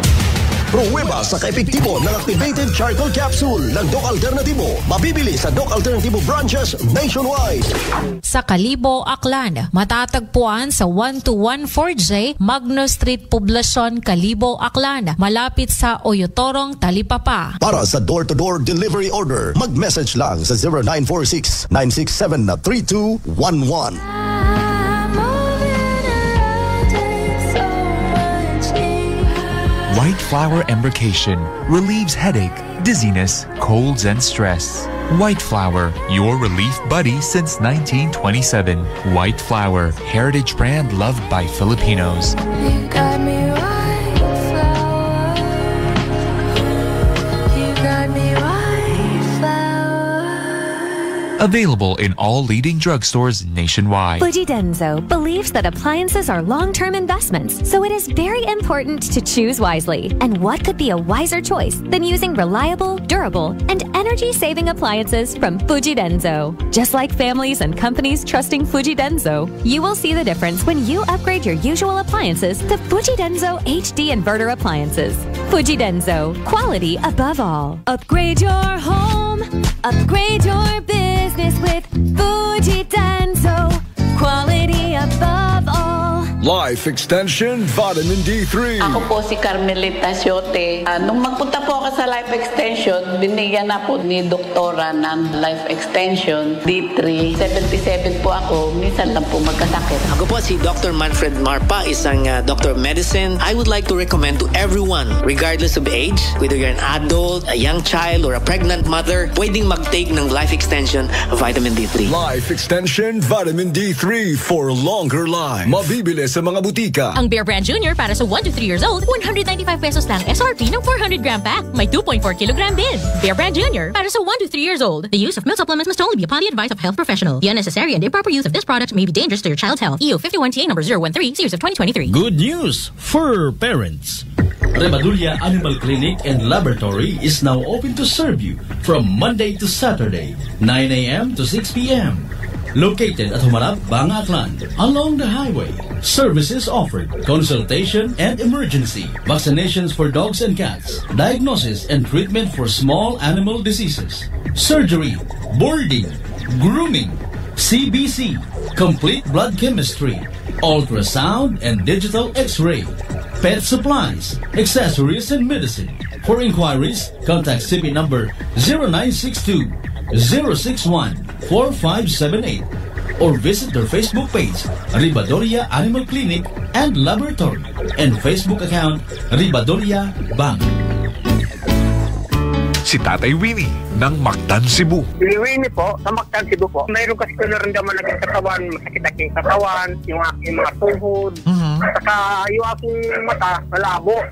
Pruweba sa kaepektibo ng activated charcoal capsule ng Doc Alternativo. Mabibili sa Doc Alternativo branches nationwide. Sa Kalibo, Aklan, matatagpuan sa 1214J Magno Street, Poblacion, Kalibo, Aklan, malapit sa Oyotorong, Talipapa. Para sa door-to-door delivery order, mag-message lang sa 0946-967-3211. White Flower Embrocation relieves headache, dizziness, colds, and stress. White Flower, your relief buddy since 1927. White Flower, heritage brand loved by Filipinos. You got me white flower. You got me white flower. Available in all leading drugstores nationwide. Fujidenzo believes that appliances are long-term investments, so it is very important to choose wisely. And what could be a wiser choice than using reliable, durable, and energy-saving appliances from Fujidenzo? Just like families and companies trusting Fujidenzo, you will see the difference when you upgrade your usual appliances to Fujidenzo HD inverter appliances. Fujidenzo, quality above all. Upgrade your home, upgrade your business with Fujidenzo, quality above all. Life Extension Vitamin D3. Ako po si Carmelita Siote. Nung magpunta po ako sa Life Extension, binigyan na po ni Doktora ng Life Extension D3. 77 po ako, minsan lang po magkasakit. Ako po si Dr. Manfred Marpa, isang Doctor of Medicine. I would like to recommend to everyone, regardless of age, whether you're an adult, a young child, or a pregnant mother, pwedeng mag-take ng Life Extension Vitamin D3. Life Extension Vitamin D3 for longer life. Mabibili sa mga butika. Ang Bear Brand Junior para sa 1 to 3 years old, 195 pesos lang SRP ng 400 gram pack. May 2.4 kilogram din. Bear Brand Junior para sa 1 to 3 years old. The use of milk supplements must only be upon the advice of health professional. The unnecessary and improper use of this product may be dangerous to your child's health. EU 51TA number 013, series of 2023. Good news for parents. Rebadulia Animal Clinic and Laboratory is now open to serve you from Monday to Saturday, 9 a.m. to 6 p.m. Located at Humarap, Bangaklan, along the highway. Services offered: consultation and emergency, vaccinations for dogs and cats, diagnosis and treatment for small animal diseases, surgery, boarding, grooming, CBC, complete blood chemistry, ultrasound and digital x-ray, pet supplies, accessories and medicine. For inquiries, contact CP number 0962 061-4578 or visit their Facebook page, Ribadoria Animal Clinic and Laboratory, and Facebook account, Ribadoria Bank. Si Tatay Winnie ng Mactan, Cebu. Si Winnie po, sa Mactan, Cebu po, mayroon kasi ko naramdaman ng katawan, masakit aking katawan, yung aking mga tuhod, saka yung aking mata, malabo.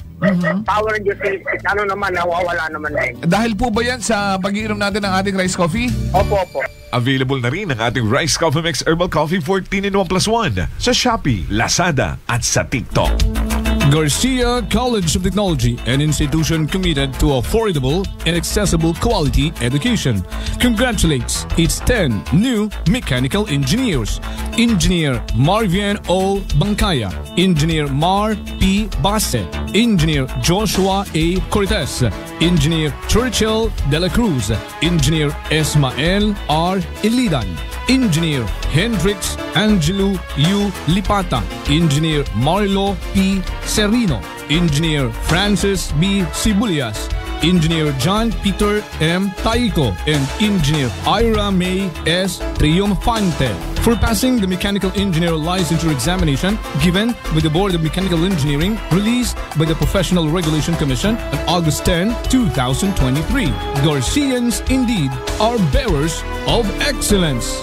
Power Diyos, ano naman, nawawala naman eh. Dahil po ba yan sa pag-iinom natin ng ating rice coffee? Opo, opo. Available na rin ang ating Rice Coffee Mix Herbal Coffee 14 in 1+1 sa Shopee, Lazada at sa TikTok. Garcia College of Technology, an institution committed to affordable and accessible quality education, congratulates its 10 new mechanical engineers. Engineer Marvian O. Bancaya, Engineer Mar P. Basse, Engineer Joshua A. Cortez, Engineer Churchill De La Cruz, Engineer Esmael R. Ilidan, Engineer Hendrix Angelo U. Lipata, Engineer Marlo P. Serino, Engineer Francis B. Sibulias, Engineer John Peter M. Taiko, and Engineer Ira May S. Triumphante for passing the Mechanical Engineer Licensure Examination given by the Board of Mechanical Engineering, released by the Professional Regulation Commission on August 10, 2023. Garcians indeed are bearers of excellence.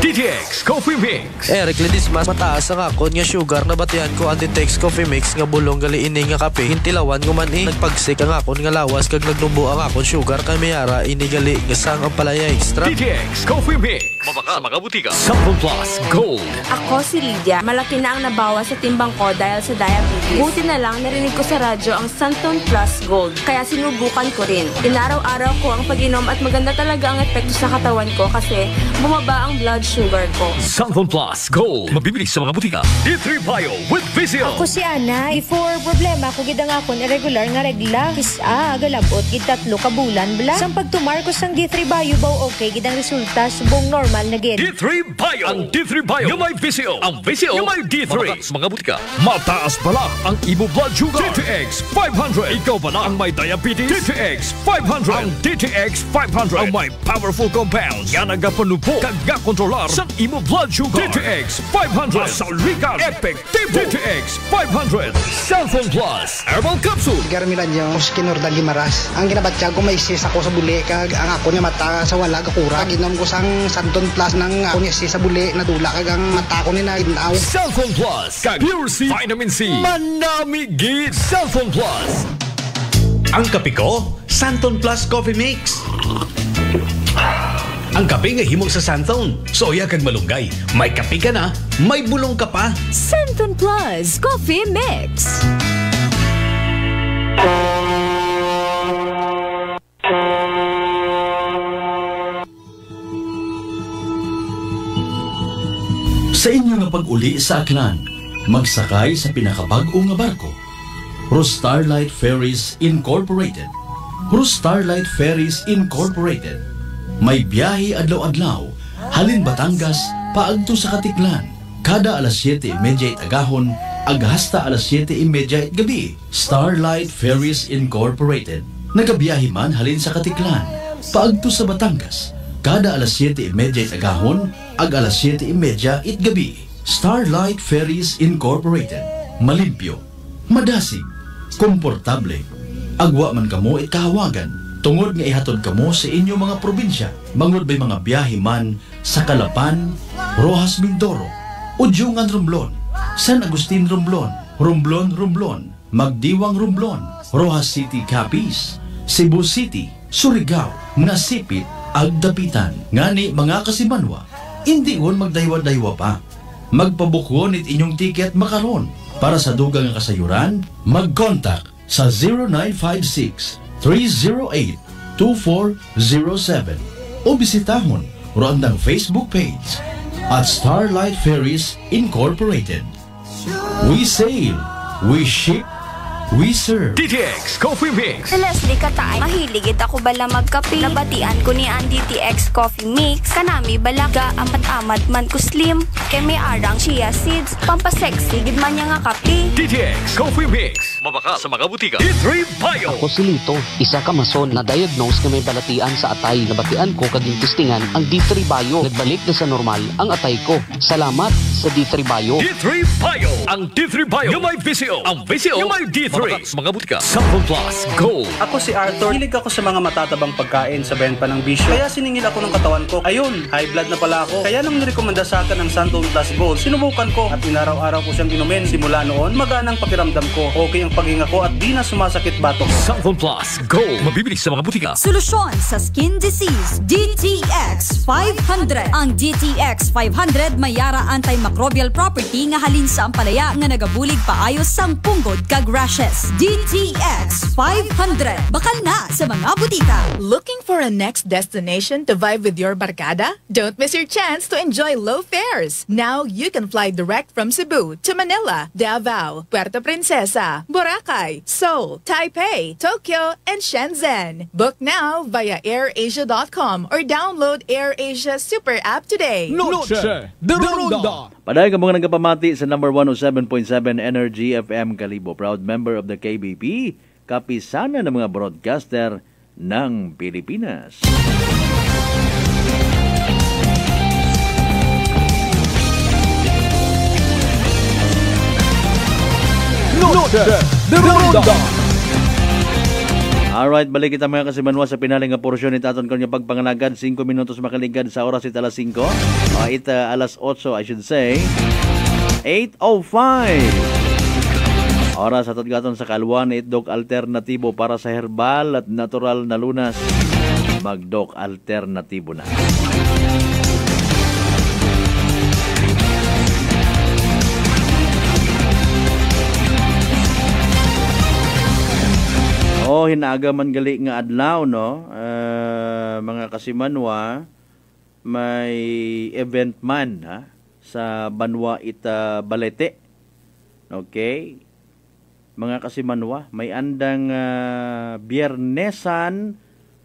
DTX Coffee Mix. Eric Ledis, mas mataas ang akon nga sugar na batian ko Antitex Coffee Mix nga bulong gali ini nga kape. Hintilawan ko man nagpagsik ang akon nga lawas kag nagnubo ang akon sugar kay mayara ini gali nga sang ang palaya extra. DTX Coffee Mix. Mabaka sa mga butika. Sample Plus Gold. Ako si Lydia. Malaki na ang nabawas sa timbang ko dahil sa diabetes. Buti na lang narinig ko sa radyo ang Santon Plus Gold. Kaya sinubukan ko rin. Inaraw-araw ko ang pag-inom at maganda talaga ang epekto sa katawan ko kasi bumaba ang blood sugar ko. Santon Plus Gold. Mabibili sa mga butika. D3 Bio with Vizio. Ako si Ana. Before problema ko gid ang akon irregular nga regla. Kisa galabot gid 3 ka bulan bla. Sang pagtumar ko sang D3 Bio baw okay gid ang resulta subong normal na gid. D3 Bio. Ang D3 Bio yung may Vizio. Ang Vizio yung may D3. Mabaka sa mga butika. Mataas pala ang imo blood sugar. DTX 500. Ikaw pala ang may diabetes. DTX 500. Ang DTX 500 ang may powerful compounds nga nagapanupo kag kontrolar sa imo blood sugar. DTX 500. Masalikan. Epektibo. DTX 500. Cellphone Plus Herbal Capsule. Garmilan yung Skinordal Gimaras. Ang ginabatya ko may sis ako sa buli kag ang ako niya mata sa wala kakura. Ginom ko sang Santon Plus ng ako niya sis sa buli nadula kag ang mata ko ni na ginaw. Cellphone Plus kag Pure C Vitamin C. Manami gid Cellphone Plus. Ang kape ko, Santon Plus Coffee Mix. Ang kape nga himog sa Santon. Soya kag malunggay. May kape ka na, may bulong ka pa. Santon Plus Coffee Mix. Sa inyo nga pag-uli sa Aklan, magsakay sa pinakabag-o nga barko. Starlight Ferries Incorporated. Starlight Ferries Incorporated. May biyahe adlaw-adlaw, halin Batangas, paagto sa Katiklan. Kada alas 7:30 agahon, hasta alas 7:30 gabi. Starlight Ferries Incorporated. Nagabiyahe man halin sa Katiklan, paagto sa Batangas. Kada alas 7:30 agahon, alas 7:30 gabi. Starlight Ferries Incorporated. Malimpyo, madasig, komportable. Agwa man kamo ikahawagan. Tungod nga ihatod kamo sa inyo mga probinsya. Mangod bay mga biyahe man sa Calapan, Rojas Mindoro, Udyungan Romblon, San Agustin Romblon, Romblon, Magdiwang Romblon, Rojas City Capiz, Cebu City, Surigao, Nasipit, Agdapitan. Ngani mga kasimanwa, hindi on magdaywa-daywa pa. Magpabukon it inyong tiket makaron. Para sa dugang kasayuran, mag-contact sa 0956-308-2407 o bisitahon roandang Facebook page at Starlight Ferries Incorporated. We sail, we ship, we serve. DTX Coffee Mix. Si Leslie Katay, mahiligit ako bala magkape. Nabatian ko ni ang DTX Coffee Mix. Kanami balaga, amat-amat man ko slim. Kay may arang chia seeds, pampasexy, gid man niya nga kape. DTX Coffee Mix. Mabaka sa mga butika. D3 Bio. Ako si Lito, isa ka mason na diagnose na may balatian sa atay. Nabatian ko kaging testingan ang D3 Bio. Nagbalik na sa normal ang atay ko. Salamat sa D3 Bio. D3 Bio. Ang D3 Bio yung may Vizio. Ang Vizio yung may D3. Mabaka sa mga butika. Sample Plus Gold. Ako si Arthur. Hilig ako sa mga matatabang pagkain sa bayan pa ng bisyo. Kaya siningil ako ng katawan ko. Ayun, high blood na pala ako. Kaya nang nirekomenda sa akin ng Santon Plus Gold, sinubukan ko at inaraw-araw ko siyang inumin. Simula noon, maganang pakiramdam ko. Okay ang paghinga ko at di na sumasakit batok. Sample Plus Gold. Mabibili sa mga butika. Solusyon sa skin disease, DTX 500. Ang DTX 500 may yara antimicrobial property nga halin sa ampalaya nga nagabulig paayos sang punggod kag rashes. DTX 500. Bakal na sa mga butika. Looking for a next destination to vibe with your barkada? Don't miss your chance to enjoy low fares. Now you can fly direct from Cebu to Manila, Davao, Puerto Princesa, Boracay, Seoul, Taipei, Tokyo, and Shenzhen. Book now via airasia.com or download AirAsia Super App today. Noche de Ronda. Paday ka mga nagapamati sa number 107.7 Energy FM Kalibo. Proud member of the KBP, kapisana ng mga broadcaster ng Pilipinas. Noche de Ronda. Alright, balik kita mga kasimanwa sa pinaling nga porsyon ni Taton kanya pagpangalagad. 5 minutos makaligad sa oras ita alas 5. Alas 8, I should say. 8:05. Oras atot gaton sa kalwan na itdog alternatibo para sa herbal at natural na lunas. Magdok alternatibo na. Hinaaga man gali nga adlaw, no? Mga kasimanwa, may event man sa Banwa ita Balete. Okay? Mga kasimanwa, may andang Biyernesan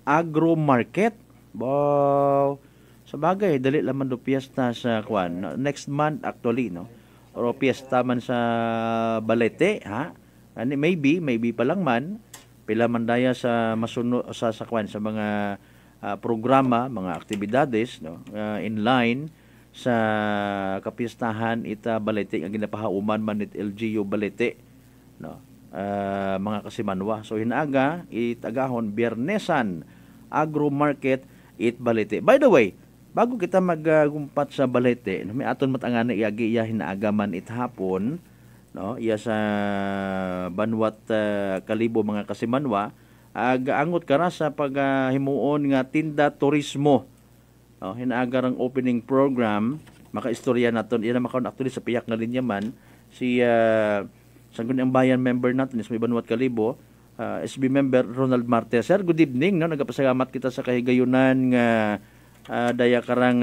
Agro Market. Wow! Sa bagay, dali laman do piyesta sa kwan. Next month actually, no? O piyesta man sa Balete, ha? Maybe pa lang man. Pila man daya sa masuno sa kwan sa mga programa, mga aktibidades, no, in line sa kapistahan ita Balete ang ginapahauman man nit LGU Balete, no, mga kasimanwa. So hinaaga itagahon Biyernesan Agro Market it Balete. By the way, bago kita maggumpat sa Balete, no, may aton matangana iagi iya hinaaga man it hapon, no, iya sa Banwat Kalibo mga kasimanwa, angot kara sa paghimuon nga tinda turismo. No, hinaaga ang opening program, makaistorya naton iya na makaon actually sa piyak nga linya man si Sangguniang Bayan member natin sa Banwat Kalibo, SB member Ronald Marte. Sir, good evening, no, nagapasalamat kita sa kahigayunan nga daya karang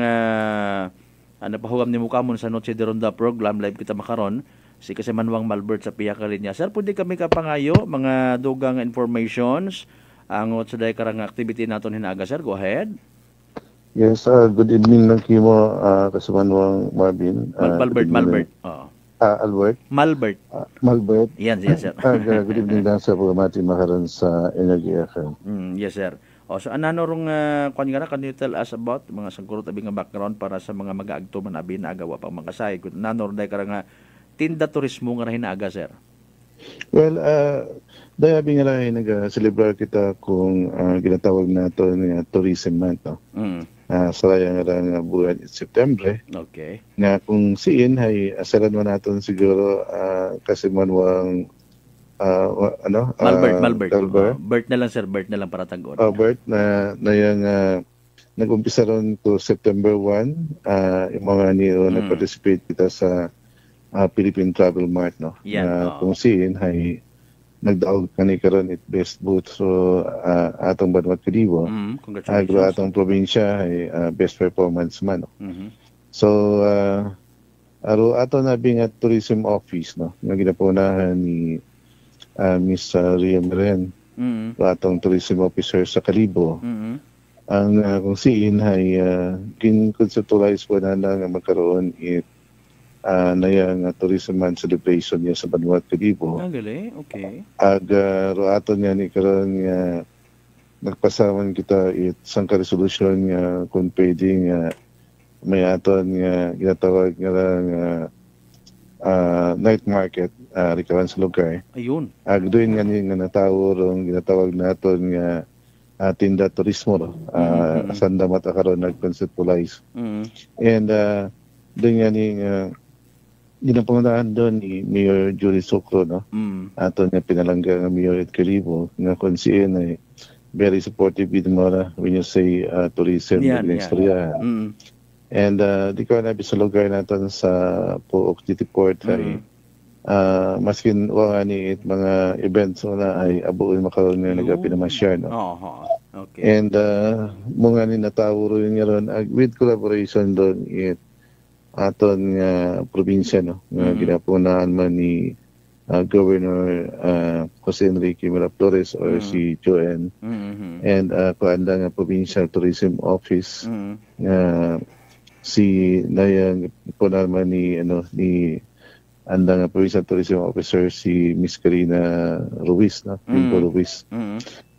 napahugam ni mukamon sa Noche de Ronda program live kita makaron. Si Kasimanwang Malbert sa Piyakalinya. Sir, pwede kami kapangayo mga dugang informations angot sa dahi karang activity naton hinaaga, sir. Go ahead. Yes, good evening lang kimo Kasimanwang Marvin. Albert. Albert. Malbert. Yes, sir. Good evening lang sa pagmati makaron sa Energy FM. Yes, sir. So anano rong kwan nga can you tell us about mga sangkurot abi nga background para sa mga mag-aagto man abi na agawa pang makasay. Nanor dahi karang tinda turismo nga hinaaga, sir? Well, dahil nga lang nag-celebrate kita kung ginatawag na ito ng tourism month, no? Saraya nga lang buwan September. Okay. Nga kung siin, ay asalan mo natin siguro Kasimanwang Malbert. Bert na lang, sir. Bert na lang para tagon. Bert na yung nag-umpisa ron to September 1, yung mga niyo nag-participate kita sa Philippine Travel Mart, no? Yeah, kung siin ay nagdaog kani karon it best booth so atong Banwat Kalibo. Congratulations. Atong probinsya ay best performance man, no? So aro ato na bing at tourism office, no, nga ginapunahan ni Miss Ria Meren, atong tourism officer sa Kalibo. Ang kung siin ay kin-conceptualize po na nga magkaroon na yung tourism month celebration niya sa Banwat Kalibo. Okay. Roato niya ni karon nga nagpasaman kita isang ka-resolution nga kung pwedeng may aton nga ginatawag nga lang night market rikawan sa lugar. Ayun. Doon nga nga natawo rong ginatawag naton nga tinda turismo ro. Sanda mata karon nag-conceptualize. And doon nga ni ginapangunahan doon ni Mayor Julie Socro, no? Aton nga pinalangga nga Mayor Ed Calibo nga kung siya ay very supportive with Mora when you say tourism and istorya. And di ko nabi sa lugar natin sa Pook City Port ay maskin wala ni mga events na ay abuin makaroon nga nagapinamasyar, no? Okay. And mga ni natawuro yun nga ron with collaboration doon aton nga probinsya, no? Ginapunahan man ni Governor Jose Enrique Miraflores or si Joanne and kuanda nga Provincial Tourism Office si nayang punahan ni anda nga Provincial Tourism Officer si Miss Karina Ruiz, no? Ruiz.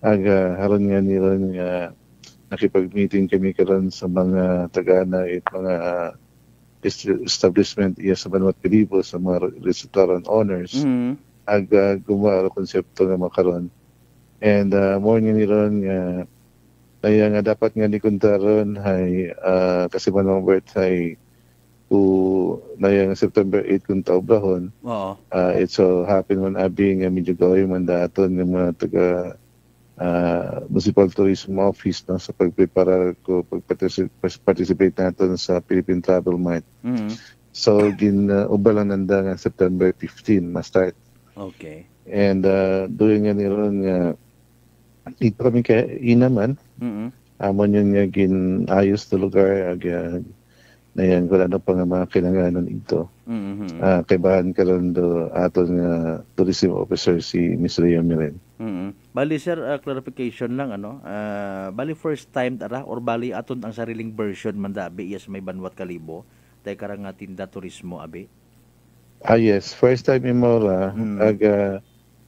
Haron nga nila nga nakipag-meeting kami karon sa mga tagana at mga establishment sa Banwat Calibo sa mga restaurant owners gumawa konsepto nga makaron and more nga niron nga nga dapat nga ni kuntaron hay kasi manong birth hay nga September 8 kung taobrahon. It so happen man abi nga medyo gawin man daton nga mga taga Municipal Tourism Office, no, sa pagprepara ko participate natin sa Philippine Travel Mart. So ubalan nanda nga September 15 ma-start. Okay. And doon nga niron nga dito kami kay inaman. Amon yun nga ginayos na lugar na yan kung ano pa nga mga kinanganon ito. Kay bahan karon do aton nga tourism officer si Miss Rhea Miren. Bali sir, clarification lang bali first time tara or bali aton ang sariling version man da abi yes may Banwat Calibo tay karang nga tinda turismo abi. Yes, first time imora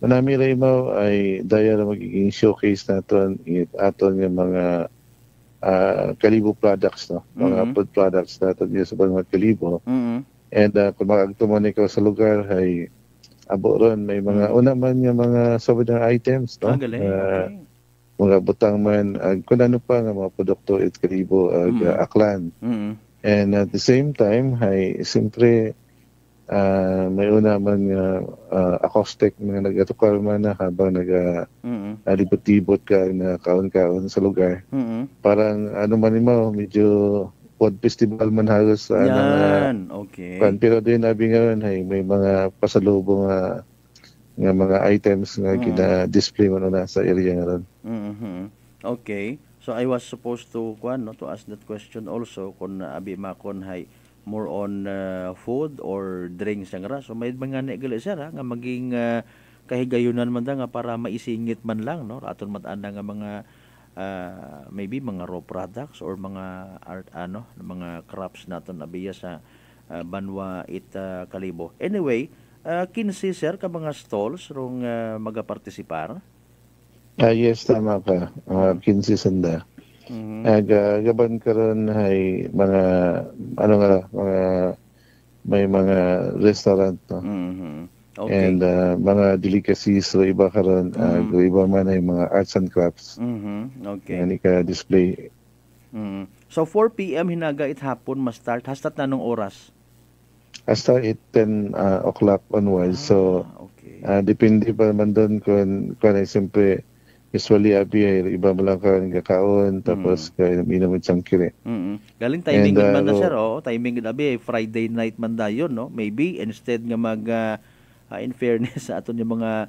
manami ra mo ay daya na magiging showcase naton aton nga mga Calibo products, no? Mga food products natin sa Banwat Calibo. And kung makagtumon ikaw sa lugar ay abo ron may mga una man yung mga souvenir items, no? Okay. Mga butang man kung ano pa nga mga produkto at Calibo aklan. And at the same time ay siyempre may una man acoustic mga nagatukar man na habang libot-libot ka na kaon-kaon sa lugar. Parang ano man mo medyo food festival man halos okay. Pero din abi ngayon ay may mga pasalubong nga mga items nga gina-display mo na sa area ngayon. Okay. So I was supposed to ask that question also kung abi makon hay more on food or drinks nga ra. So may mga negali sir nga maging kahigayunan man nga para maisingit man lang, no? Aton matanda nga mga maybe mga raw products or mga art mga crafts naton abiya sa Banwa Calibo. Anyway, 15 sir ka mga stalls rong magapartisipar. Yes, tama ka. 15 sanda. Gaban karon hay mga mga may mga restaurant, no? Okay. And mga delicacies so iba karon iba man ay mga arts and crafts. Okay. Ani ka display. So 4 PM hinaga it hapon ma-start hastat nanong oras? Hasta 10 o'clock onwards. So depende pa man doon kung ay siyempre usually abi ay iba mo lang kakaon tapos inom at sangkire. Galing timing man na sir, timing abi Friday night man dayon, no? Maybe instead nga mag in fairness sa aton yung mga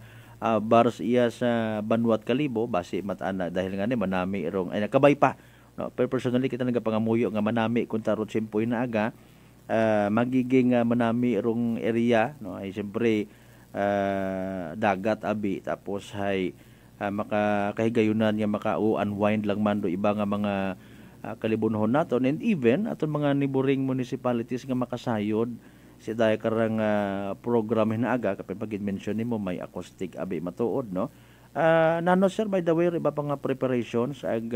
bars iya sa Banwat Calibo base matana dahil nga ni manami irong ay nakabay pa, no? Pero personally kita nagapangamuyo nga manami kun tarot simpoy na aga magiging manami irong area, no? Ay siyempre dagat abi tapos hay makakahigayunan nga maka-unwind lang man do iba nga mga kalibunhon naton and even aton mga neighboring municipalities nga makasayod si daya karang program hinaaga kapag pag-mention nimo may acoustic abi matuod, no? Nano sir by the way iba pa nga preparations ag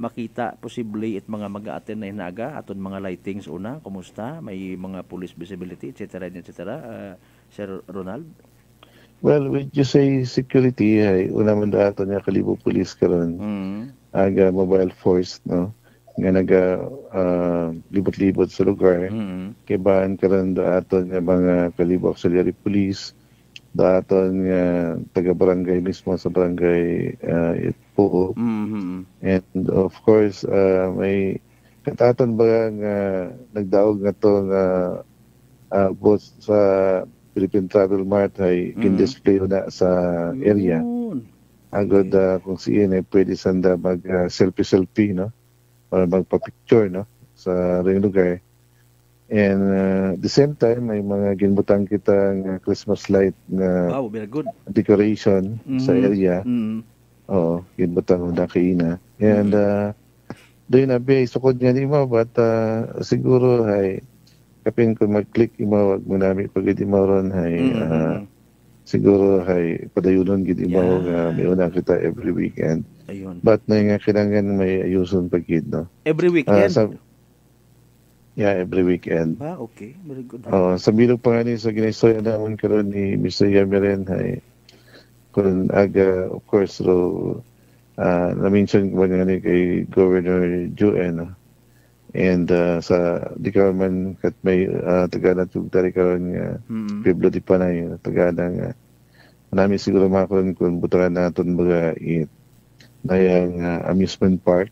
makita posible it mga mag-attend na hinaga aton mga lightings una kumusta may mga police visibility etc. Sir Ronald. Well, when you say security, ay una man dato niya kalibo police karon. Aga mobile force, no? Nga naga libot-libot sa lugar. Kay baan karon dato niya mga kalibo auxiliary police, dato niya taga-barangay mismo sa barangay Puo. And of course, may kataton ba nga nagdaog nga to nga both sa Philippine Travel Mart ay kin-display na sa area. Agad kung siya ay pwede sanda mag selfie, no? Para magpa-picture, no? Sa ring lugar. And the same time, may mga ginbutang kitang Christmas light na decoration sa area. Oo, ginbutang na kaina. And doon na ba, sukod nga ni mo, but siguro ay kapin kung mag-click imawag mo namin pag idimaw ay siguro ay padayunon gid imaw nga may una kita every weekend. Ayun. But na nga kailangan may ayuson pagid, no? Every weekend? Every weekend. Okay. Very good. Sa bilog pa nga ni sa ginaistoya naman karon ni Mr. Yameren ay kung aga, of course, na-mention ko nga ni kay Governor Juen, no? And sa di ka man kat may tagana tugtari karon nga Pueblo di Panay tagana nga nami siguro makaron kun buturan naton baga na yung amusement park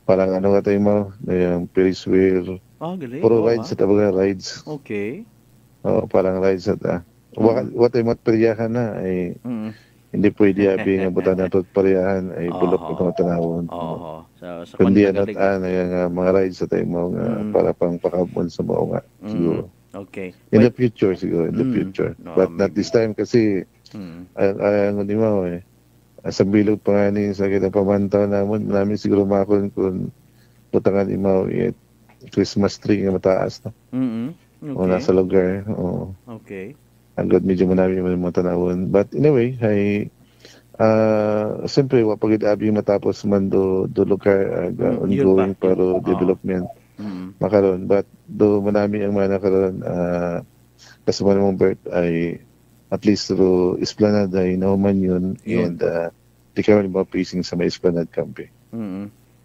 parang ano ka tayo mo na yung Ferris wheel puro rides at baga rides parang rides at what ay matperyahan na ay hindi pwede abing abutan nato at pariyahan ay bulok ko mga tanawon. Kundi ano yung mga rides sa tayo mo para pang pakabon sa mga siguro. Okay. In the future siguro, in the future. But not this time kasi ang hindi mo sa bilog pa nga ni sa kita pamantaw namin siguro makon kung butangan imaw Christmas tree nga mataas. No? O nasa lugar. Okay. Agad medyo manami yung mga tanawon. But anyway, ay siyempre, wapagid abi matapos man do lugar ongoing para development makaroon. But do manami ang mga nakaroon kasi man mong birth ay at least through Esplanade ay nauman yun and di ka man facing sa may Esplanade Campe.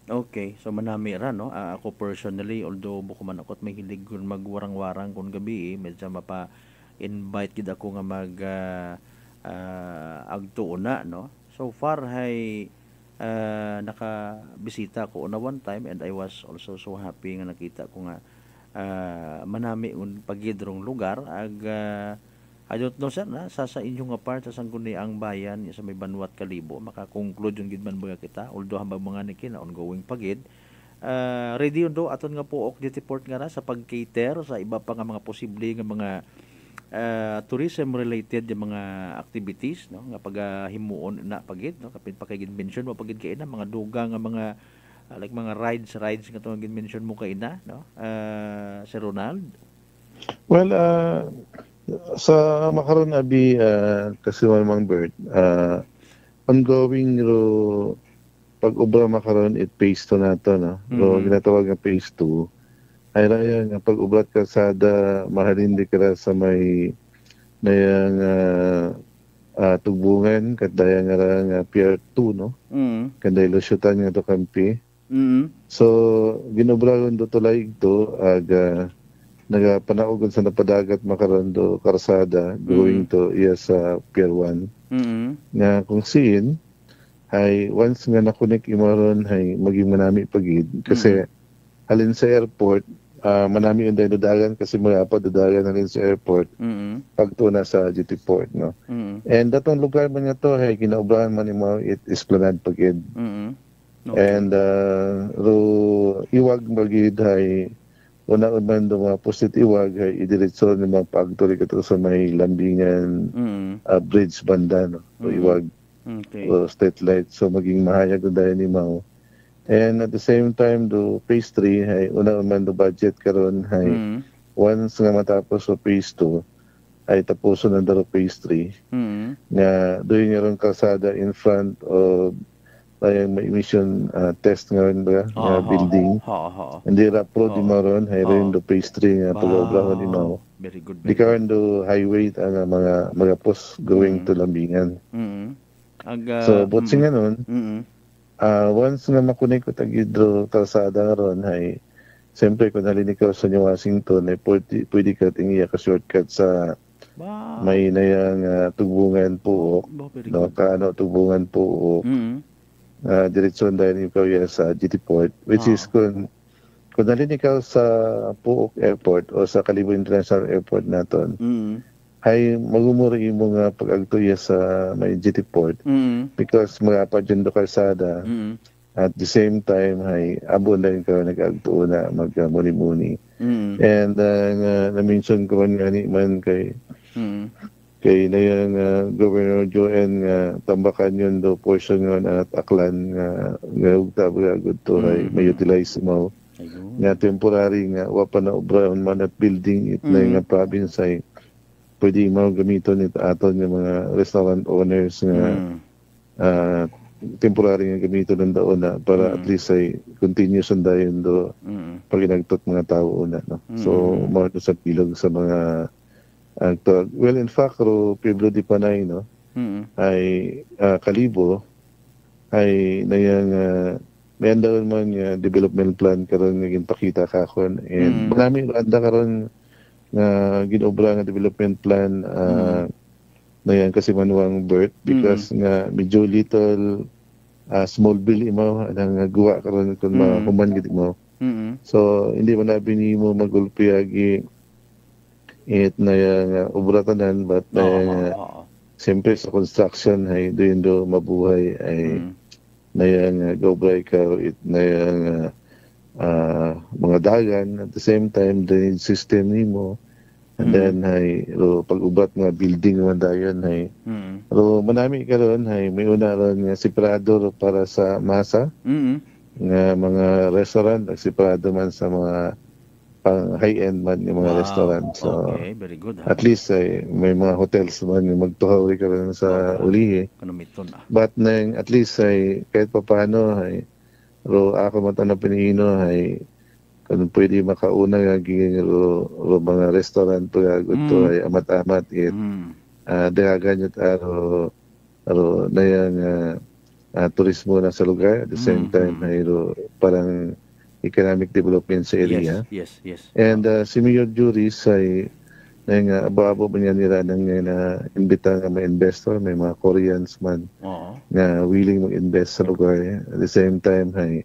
Okay, so manami ra no. Ako personally, although buko man ako at may hilig kun magwarang-warang kun gabi medyo invite gid ako nga mag agtuuna, no. So far hay nakabisita ko una one time and I was also so happy nga nakita ko nga manami un pagidrong lugar I don't know sir na sa inyong nga part sa sangguni ang bayan sa may Banwat Kalibo maka-conclude yung gid man baga kita although hambang mga niki na ongoing pagid ready yun do aton nga puok dito port nga ra sa pag-cater sa iba pa nga mga posible nga mga tourism related yung mga activities no nga paghimuon na pagid no kapin pa kay mention mo pagid kay na mga dugang nga mga like mga rides nga to gid mention mo kay na no Sir Ronald. Well sa makaron abi kasi mang bird ongoing pag-ubra makaron it phase 2 nato no ginatawag nga phase 2 ay raya nga pag-ubrat kalsada mahalin di ka sa may nayang tugbungan kadaya nga Pier 2 no kanday lusyutan nga to Campi so ginobragon do tulay do aga nagapanaogon sa napadagat makaron do karsada going to sa Pier 1 nga kung siin ay once nga nakunik imaron ay maging manami pagid kasi halin sa airport manami yung dagan kasi mga pa dagan na rin sa airport pagtuna sa GT Port no and datong lugar man nga to ay ginaobrahan man mo it Esplanade pagid and iwag magid ay una man do mga posted iwag ay idiretso ni mga pagtuloy kato sa may lambingan bridge banda no iwag state light so maging mahayag dahil ni Mao. And at the same time, do phase 3, ay una man do budget karon ay once nga matapos sa phase 2, ay tapuso na daro phase 3. Nga doon nga ron kalsada in front of tayong may emission test ngayon ba nga building. Hindi ra pro di maron hayron do pastry nga pag-obrahon di mao. Very good. Di karon do highway ang mga post going to Lambingan. So botsing ngayon. Once nga makunay ko tag hidro kalsada ron hay siyempre kung nalinig ka sa New Washington ay pwede ka tingiya ka shortcut sa may nayang tubungan po no kaano tubungan po diretsyon dahil ikaw sa GT Port which is kung nalinig ka sa Puok Airport o sa Kalibo International Airport naton ay magumuri mo nga pag-agtuya sa may GT Port because mga padyendo kalsada at the same time ay abon na ka nag-agtuo na mag-muni-muni and na-mention ko nga ni man kay na yung Governor Joen tambakan yun do portion yun at Aklan nga ugta-agud to ay may utilize mo nga temporary nga wapa na obraon man at building it na nga province ay pwede mo gamiton it aton yung mga restaurant owners nga temporary nga gamiton ng daon na para at least ay continuous ang dayon do pag inagtot mga tao una no so mo sa pilog sa mga actor. Well, in fact, Pueblo de Panay, no, ay Kalibo, ay nayang may andaron man development plan karon nga ginpakita kakon and marami anda karon nga ginobra nga development plan nayang kasi manuang birth because nga medyo little small bill imaw nang guwa karon kun mahuman gid mo. So hindi man labi nimo magulpiyagi it na yung obratanan but na yung siyempre sa construction ay doon do mabuhay ay na yung gobray ka it na yung mga dagan at the same time drainage system nimo and then ay pag-ubat nga building man dayon ay manami karon ay may una ron nga separado para sa masa nga mga restaurant at separado man sa mga pang high-end man yung mga restaurant. So, very good. At least may mga hotels man yung magtuhaw ka rin sa ulihi. But at least kahit pa paano ako matanda pinihino kung pwede makauna nga mga restaurant to ay amat-amat dahagan yun na yung turismo na sa lugar at the same time parang economic development sa area. Yes. And si Mayor Juris ay abo ba niya nila nang imbita nga may investor, may mga Koreans man na willing mag-invest sa lugar. At the same time ay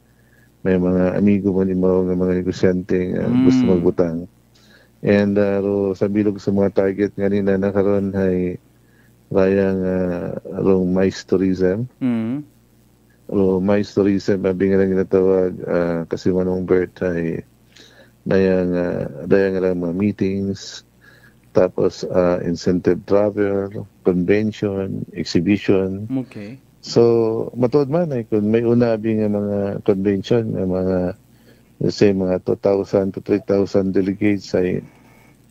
may mga amigo man imaw nga mga negosyante gusto magbutang. And sa bilog sa mga target nga nila na karon ay rayang mais tourism. Mais tourism abing nga ginatawag kasi manong birth ay dayang mga meetings tapos incentive travel, convention, exhibition. Okay. So matuod man ay kung may una abing mga convention mga let's say mga 2,000 to 3,000 delegates ay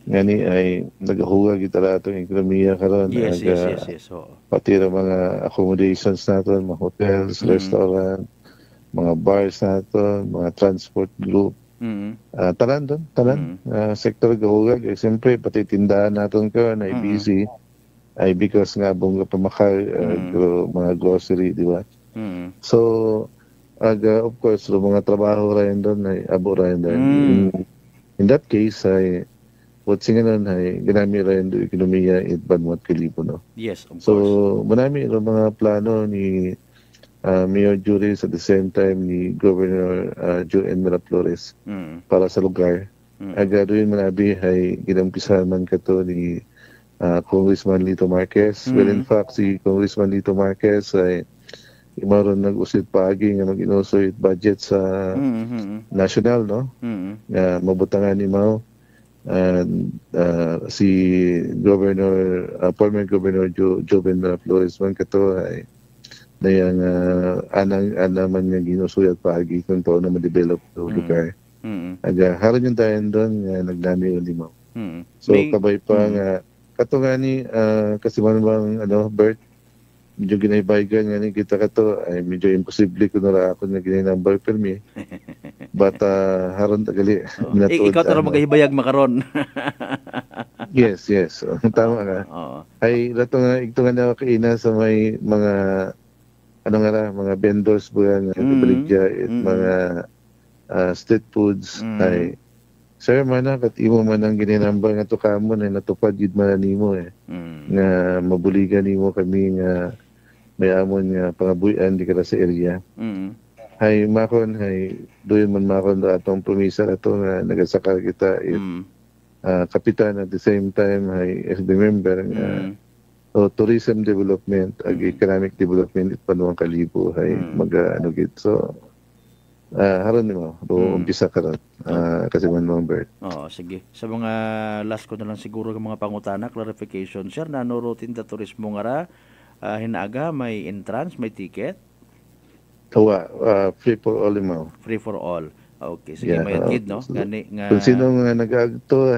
ngani ay nagahuga gitara atong ekonomiya karon yes. pati ra mga accommodations naton, mga hotels, restaurant, mga bars naton, mga transport group. Tanan sektor gahuga siyempre pati tindahan naton karon ay busy ay because nga bongga pamakal mga grocery di ba. So of course mga trabaho ra doon ay abo ra in that case ay what's nga nun ay ginami rin do ekonomiya at Banwat Kalibo no. Yes, of course. So marami rin mga plano ni Mayor Juris at the same time ni Governor Joen Miraflores para sa lugar. Agaduin manabi ay ginampisahan man kato ni Congressman Lito Marquez. Well in fact si Congressman Lito Marquez ay imaron nag-usit paagi nga mag-inusoy budget sa national no. Mabutangan ni Mao. Si Governor former Governor Joven Flores man kato ay dayang anang man nga ginusuyat paagi kung to na ma-develop do lugar. Aga haron yung dayon doon nga nagnami ulit mo. So kabay pa nga kato nga ni kasi man bang Bert medyo ginaybaygan nga ni kita ka to, ay medyo imposible ko na ako na ginay-number per me. But haron tagali. Ikaw tara magahibayag makaron. Yes. Tama ka. Ay, ito nga na kaina sa may mga mga vendors ba nga baligya at mga street foods ay sir man kat imo man ang ginanamba nga to kamo na natupad gid man nimo nga mabuligan nimo kami nga may amon nga pangabuyan di kada sa area. Hay makon doon man makon do atong promisa ato nga nagasaka kita kapitan at the same time as the member nga tourism development ag economic development it panuang kalibo gid so haron nimo umpisa karon kasi man Bert. Sige. Sa mga last ko na lang siguro ng mga pangutana clarification sir na no routine ta turismo nga ra hinaaga may entrance may ticket. Free for all mo. Free for all. Okay, sige may kid no. Gani nga kung sino nga nag-agto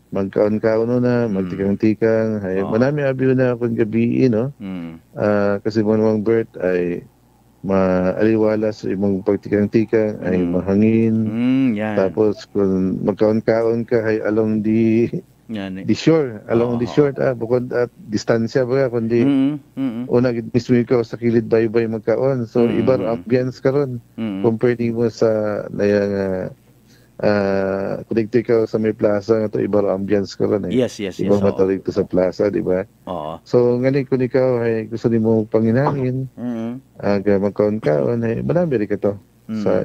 magkaon-kaon na, magtikang-tikang, manami abiyo na akong gabi, no? Kasi mga Bert ay maaliwala sa imong pagtikang-tikang, ay mahangin. Tapos kung magkaon-kaon ka, ay along the shore, bukod at distansya ba, kundi una mismo ikaw sa kilid baybay magkaon. So, ibang ambience ka ron, compared mo sa nayang connected ka sa may plaza nga to ibang ambience ka ron Yes. Ibang matalig to sa plaza, di ba? So, ngayon kung ikaw ay gusto ni mo panginangin, magkaon-kaon, marami rin ka to sa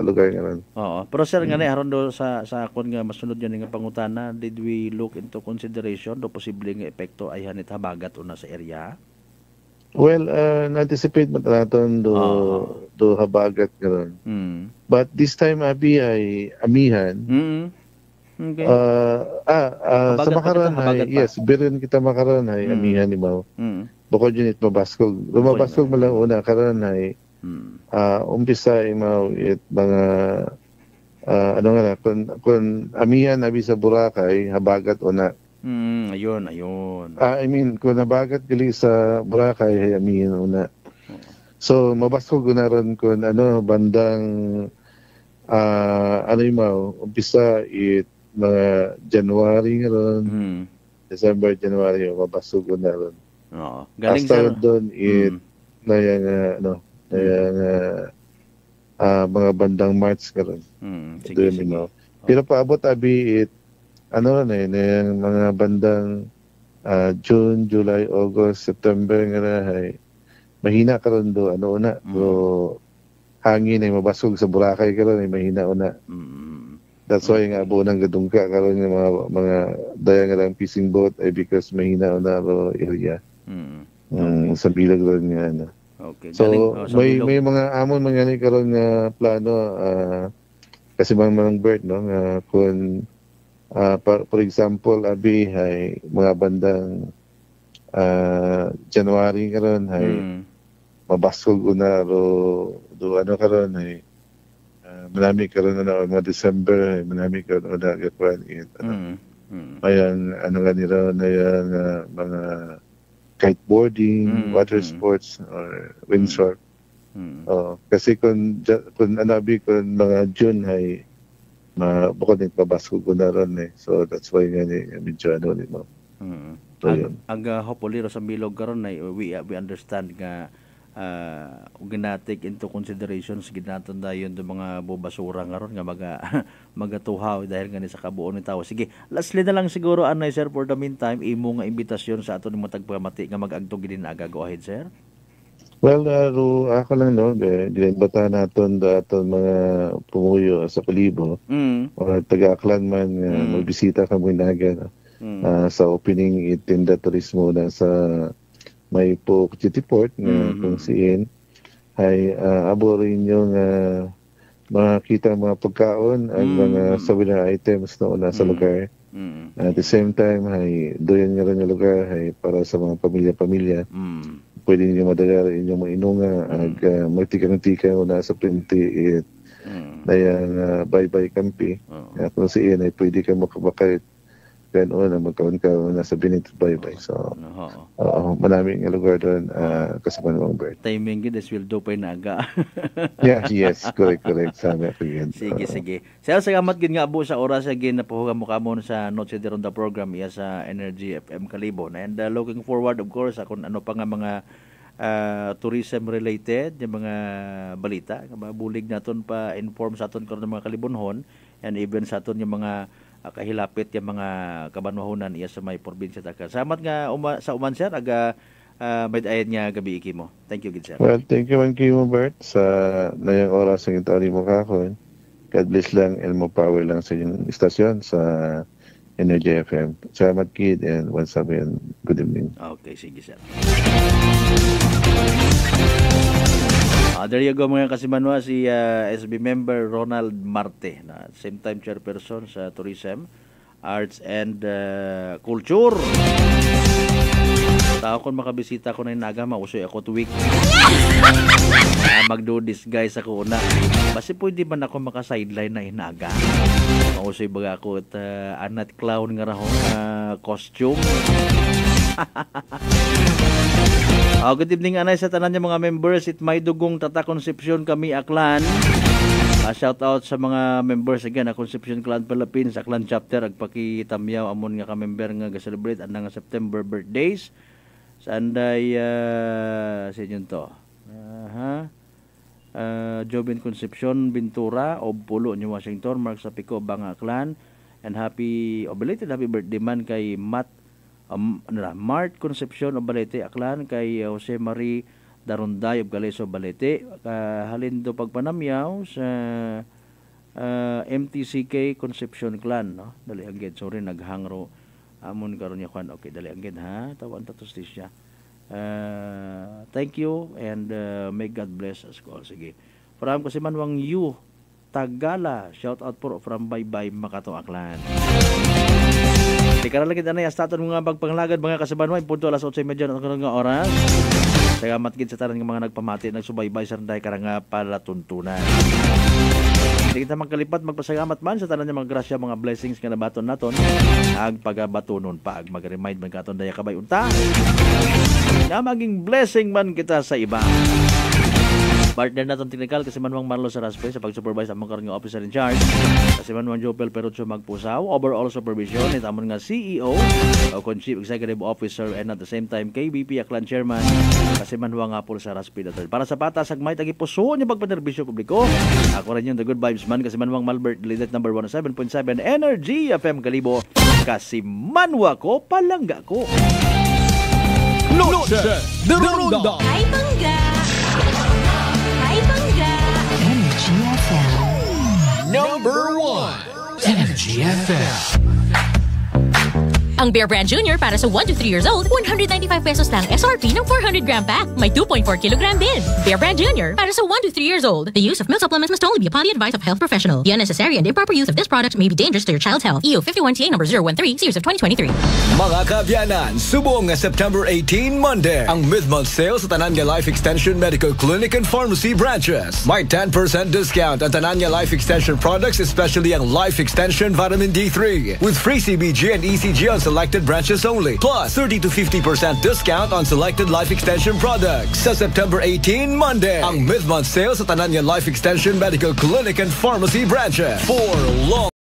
lugar nga ron. Pero sir, nga haron do sa akon nga masunod yan nga pangutana, did we look into consideration do posibleng epekto ay hanit habagat una sa area? Well, na-anticipate mo natin do habagat ka ron. But this time, Abi, ay amihan. Okay. Sa makaroon, yes, birin kita makaroon, amihan ni Mau. Bukod yun mabaskog. Lumabaskog mo lang una, karoon, umpisa, Mau, mga, kung amihan, Abi, sa Boracay, habagat una. Ayun. I mean, kung nabagat gali sa Boracay, amihan una. So, mabaskog na ron kung bandang umpisa mga January nga ron, December, January, mabaskog na ron. Galing hasta doon, mga bandang March nga ron. Sige. Pero paabot, Abi, mga bandang June, July, August, September nga ron, mahina ka ron do, pero hangin ay mabasog sa Boracay ka ron, ay mahina una. That's why nga abo ng gadungka ka ron yung mga daya nga lang fishing boat ay because mahina una ro area. Sa bilag ron nga. Okay. So, may mga amon mangyari ka ron nga plano, kasi mga Bert, no, nga kung, for example, Abi, ay mga bandang January ka ron, ay mabaskog una karon ay marami karon na mga December ay marami karon na gakwan ayan ganira na yan mga kiteboarding, water sports or windsurf. Kasi kung mga June ay bukod din mabaskog una ron so that's why nga medyo mo. Hopefully sa bilog karon ay we understand nga ginatik into consideration sa ginatan dayon do mga bubasura ngaron nga magatuhaw dahil nga sa kabuon ni tawo. Sige, lastly na lang siguro anay sir for the meantime imo nga imbitasyon sa ato nimo tagpamati nga mag-agtog gid aga. Go ahead sir. Well, ako lang ginibata naton daton mga pumuyo sa Kalibo o taga-Aklan man magbisita kami naga sa opening itinda turismo na sa may po City Port kung siin ay abo rin yung makita mga pagkaon at mga souvenir items na una sa lugar. At the same time ay doon nga rin yung lugar ay para sa mga pamilya-pamilya. Pwede niyo madagar inyong mainunga at magtikang-tika una sa printi na yung bye-bye kampi. At kung siin ay pwede ka makabakit then na magkaon ka nasa Benito Baybay. So, maraming lugar doon kasama ng Bert. Timing gid as will do pa naga. Yes, correct. Sabi ko yun. Sige. Salamat gid nga Abu sa oras again na puhugan mo kamon sa Noche de Ronda program iya sa Energy FM Kalibon. And looking forward of course kung ano pa nga mga tourism related yung mga balita mabulig naton pa inform sa aton karon mga kalibonhon and even sa aton yung mga kahilapit yung mga kabanwahonan iya sa may probinsya ta. Salamat nga sa uman sir aga may dayon nga gabi iki mo. Thank you gid sir. Well, thank you man kayo Bert sa nayang oras ng itali mo kakon. God bless lang and mo power lang sa inyong istasyon sa Energy FM. Salamat kid and once again, good evening. Okay, sige sir. There you go mga kasimanwa, si SB member Ronald Marte, na same time chairperson sa Tourism, Arts and Culture. Tao kung makabisita ko na yung naga, mausoy ako 2 week. Magdo disguise ako una. Basi pwede man ako maka-sideline na inaga. Mausoy baga ako at anat clown nga raho costume. Good evening anay sa tanan niya mga members. It may dugong Tata Concepcion kami Aklan. Shout out sa mga members again na Concepcion Clan Philippines Aklan chapter agpakitamyaw amon nga ka-member nga ga-celebrate ang September birthdays. Sanday sa inyo to. Jobin Concepcion Bintura of Pulo New Washington, Mark Sapico Banga Aklan, and belated happy birthday man kay Mart Concepcion of Balete Aklan, kay Jose Marie Daronday of Galeso Balete, halindo pagpanamyaw sa MTCK Concepcion Clan, no? Dali agad sorry naghangro amon karon niya kwan. Okay, dali agad ha. Tawan tatos siya. Thank you and may God bless us all. Sige. From kasi manwang you Tagala, shout out po from Baybay Makato Aklan. Tikara lagi tanay astaton mga pagpanglagad mga kasabanway punto alas 8:30 na karong oras. Salamat gid sa tanan nga mga nagpamati nagsubaybay sa Randay karanga palatuntunan. Hindi kita magkalipat magpasalamat man sa tanan nga mga grasya mga blessings nga nabaton naton ag pagabatunon pa ag mag-remind man katon daya kabay unta. Na maging blessing man kita sa iba. Partner natong technical kasi manwang Marlo Saraspe sa pag-supervise among karong officer in charge. Kasi manwang Jopel Perucho magpusaw, overall supervision ni among nga CEO o Chief Executive Officer and at the same time KBP Aklan Chairman kasi manwang nga po Saraspe daton. Para sa patas agmay tagi puso ni pagpanerbisyo publiko. Ako rin yung The Good Vibes Man kasi manwang Malbert Lidet number 107.7 Energy FM Kalibo kasi manwa ko palangga ko. Noche de Ronda. Ay bangga! Energy FM. Number 1. Energy FM. Ang Bear Brand Junior para sa 1 to 3 years old, 195 pesos lang SRP ng 400 gram pack. May 2.4 kilogram din. Bear Brand Junior para sa 1 to 3 years old. The use of milk supplements must only be upon the advice of a health professional. The unnecessary and improper use of this product may be dangerous to your child's health. EU 51TA number 013, series of 2023. Mga kabyanan, subong nga September 18 Monday ang mid-month sale sa Tananya Life Extension Medical Clinic and Pharmacy branches. May 10% discount ang Tananya Life Extension products, especially ang Life Extension Vitamin D3 with free CBG and ECG on selected branches only. Plus 30 to 50% discount on selected Life Extension products. Sa September 18 Monday, ang mid-month sale sa Tananya Life Extension Medical Clinic and Pharmacy branches. For long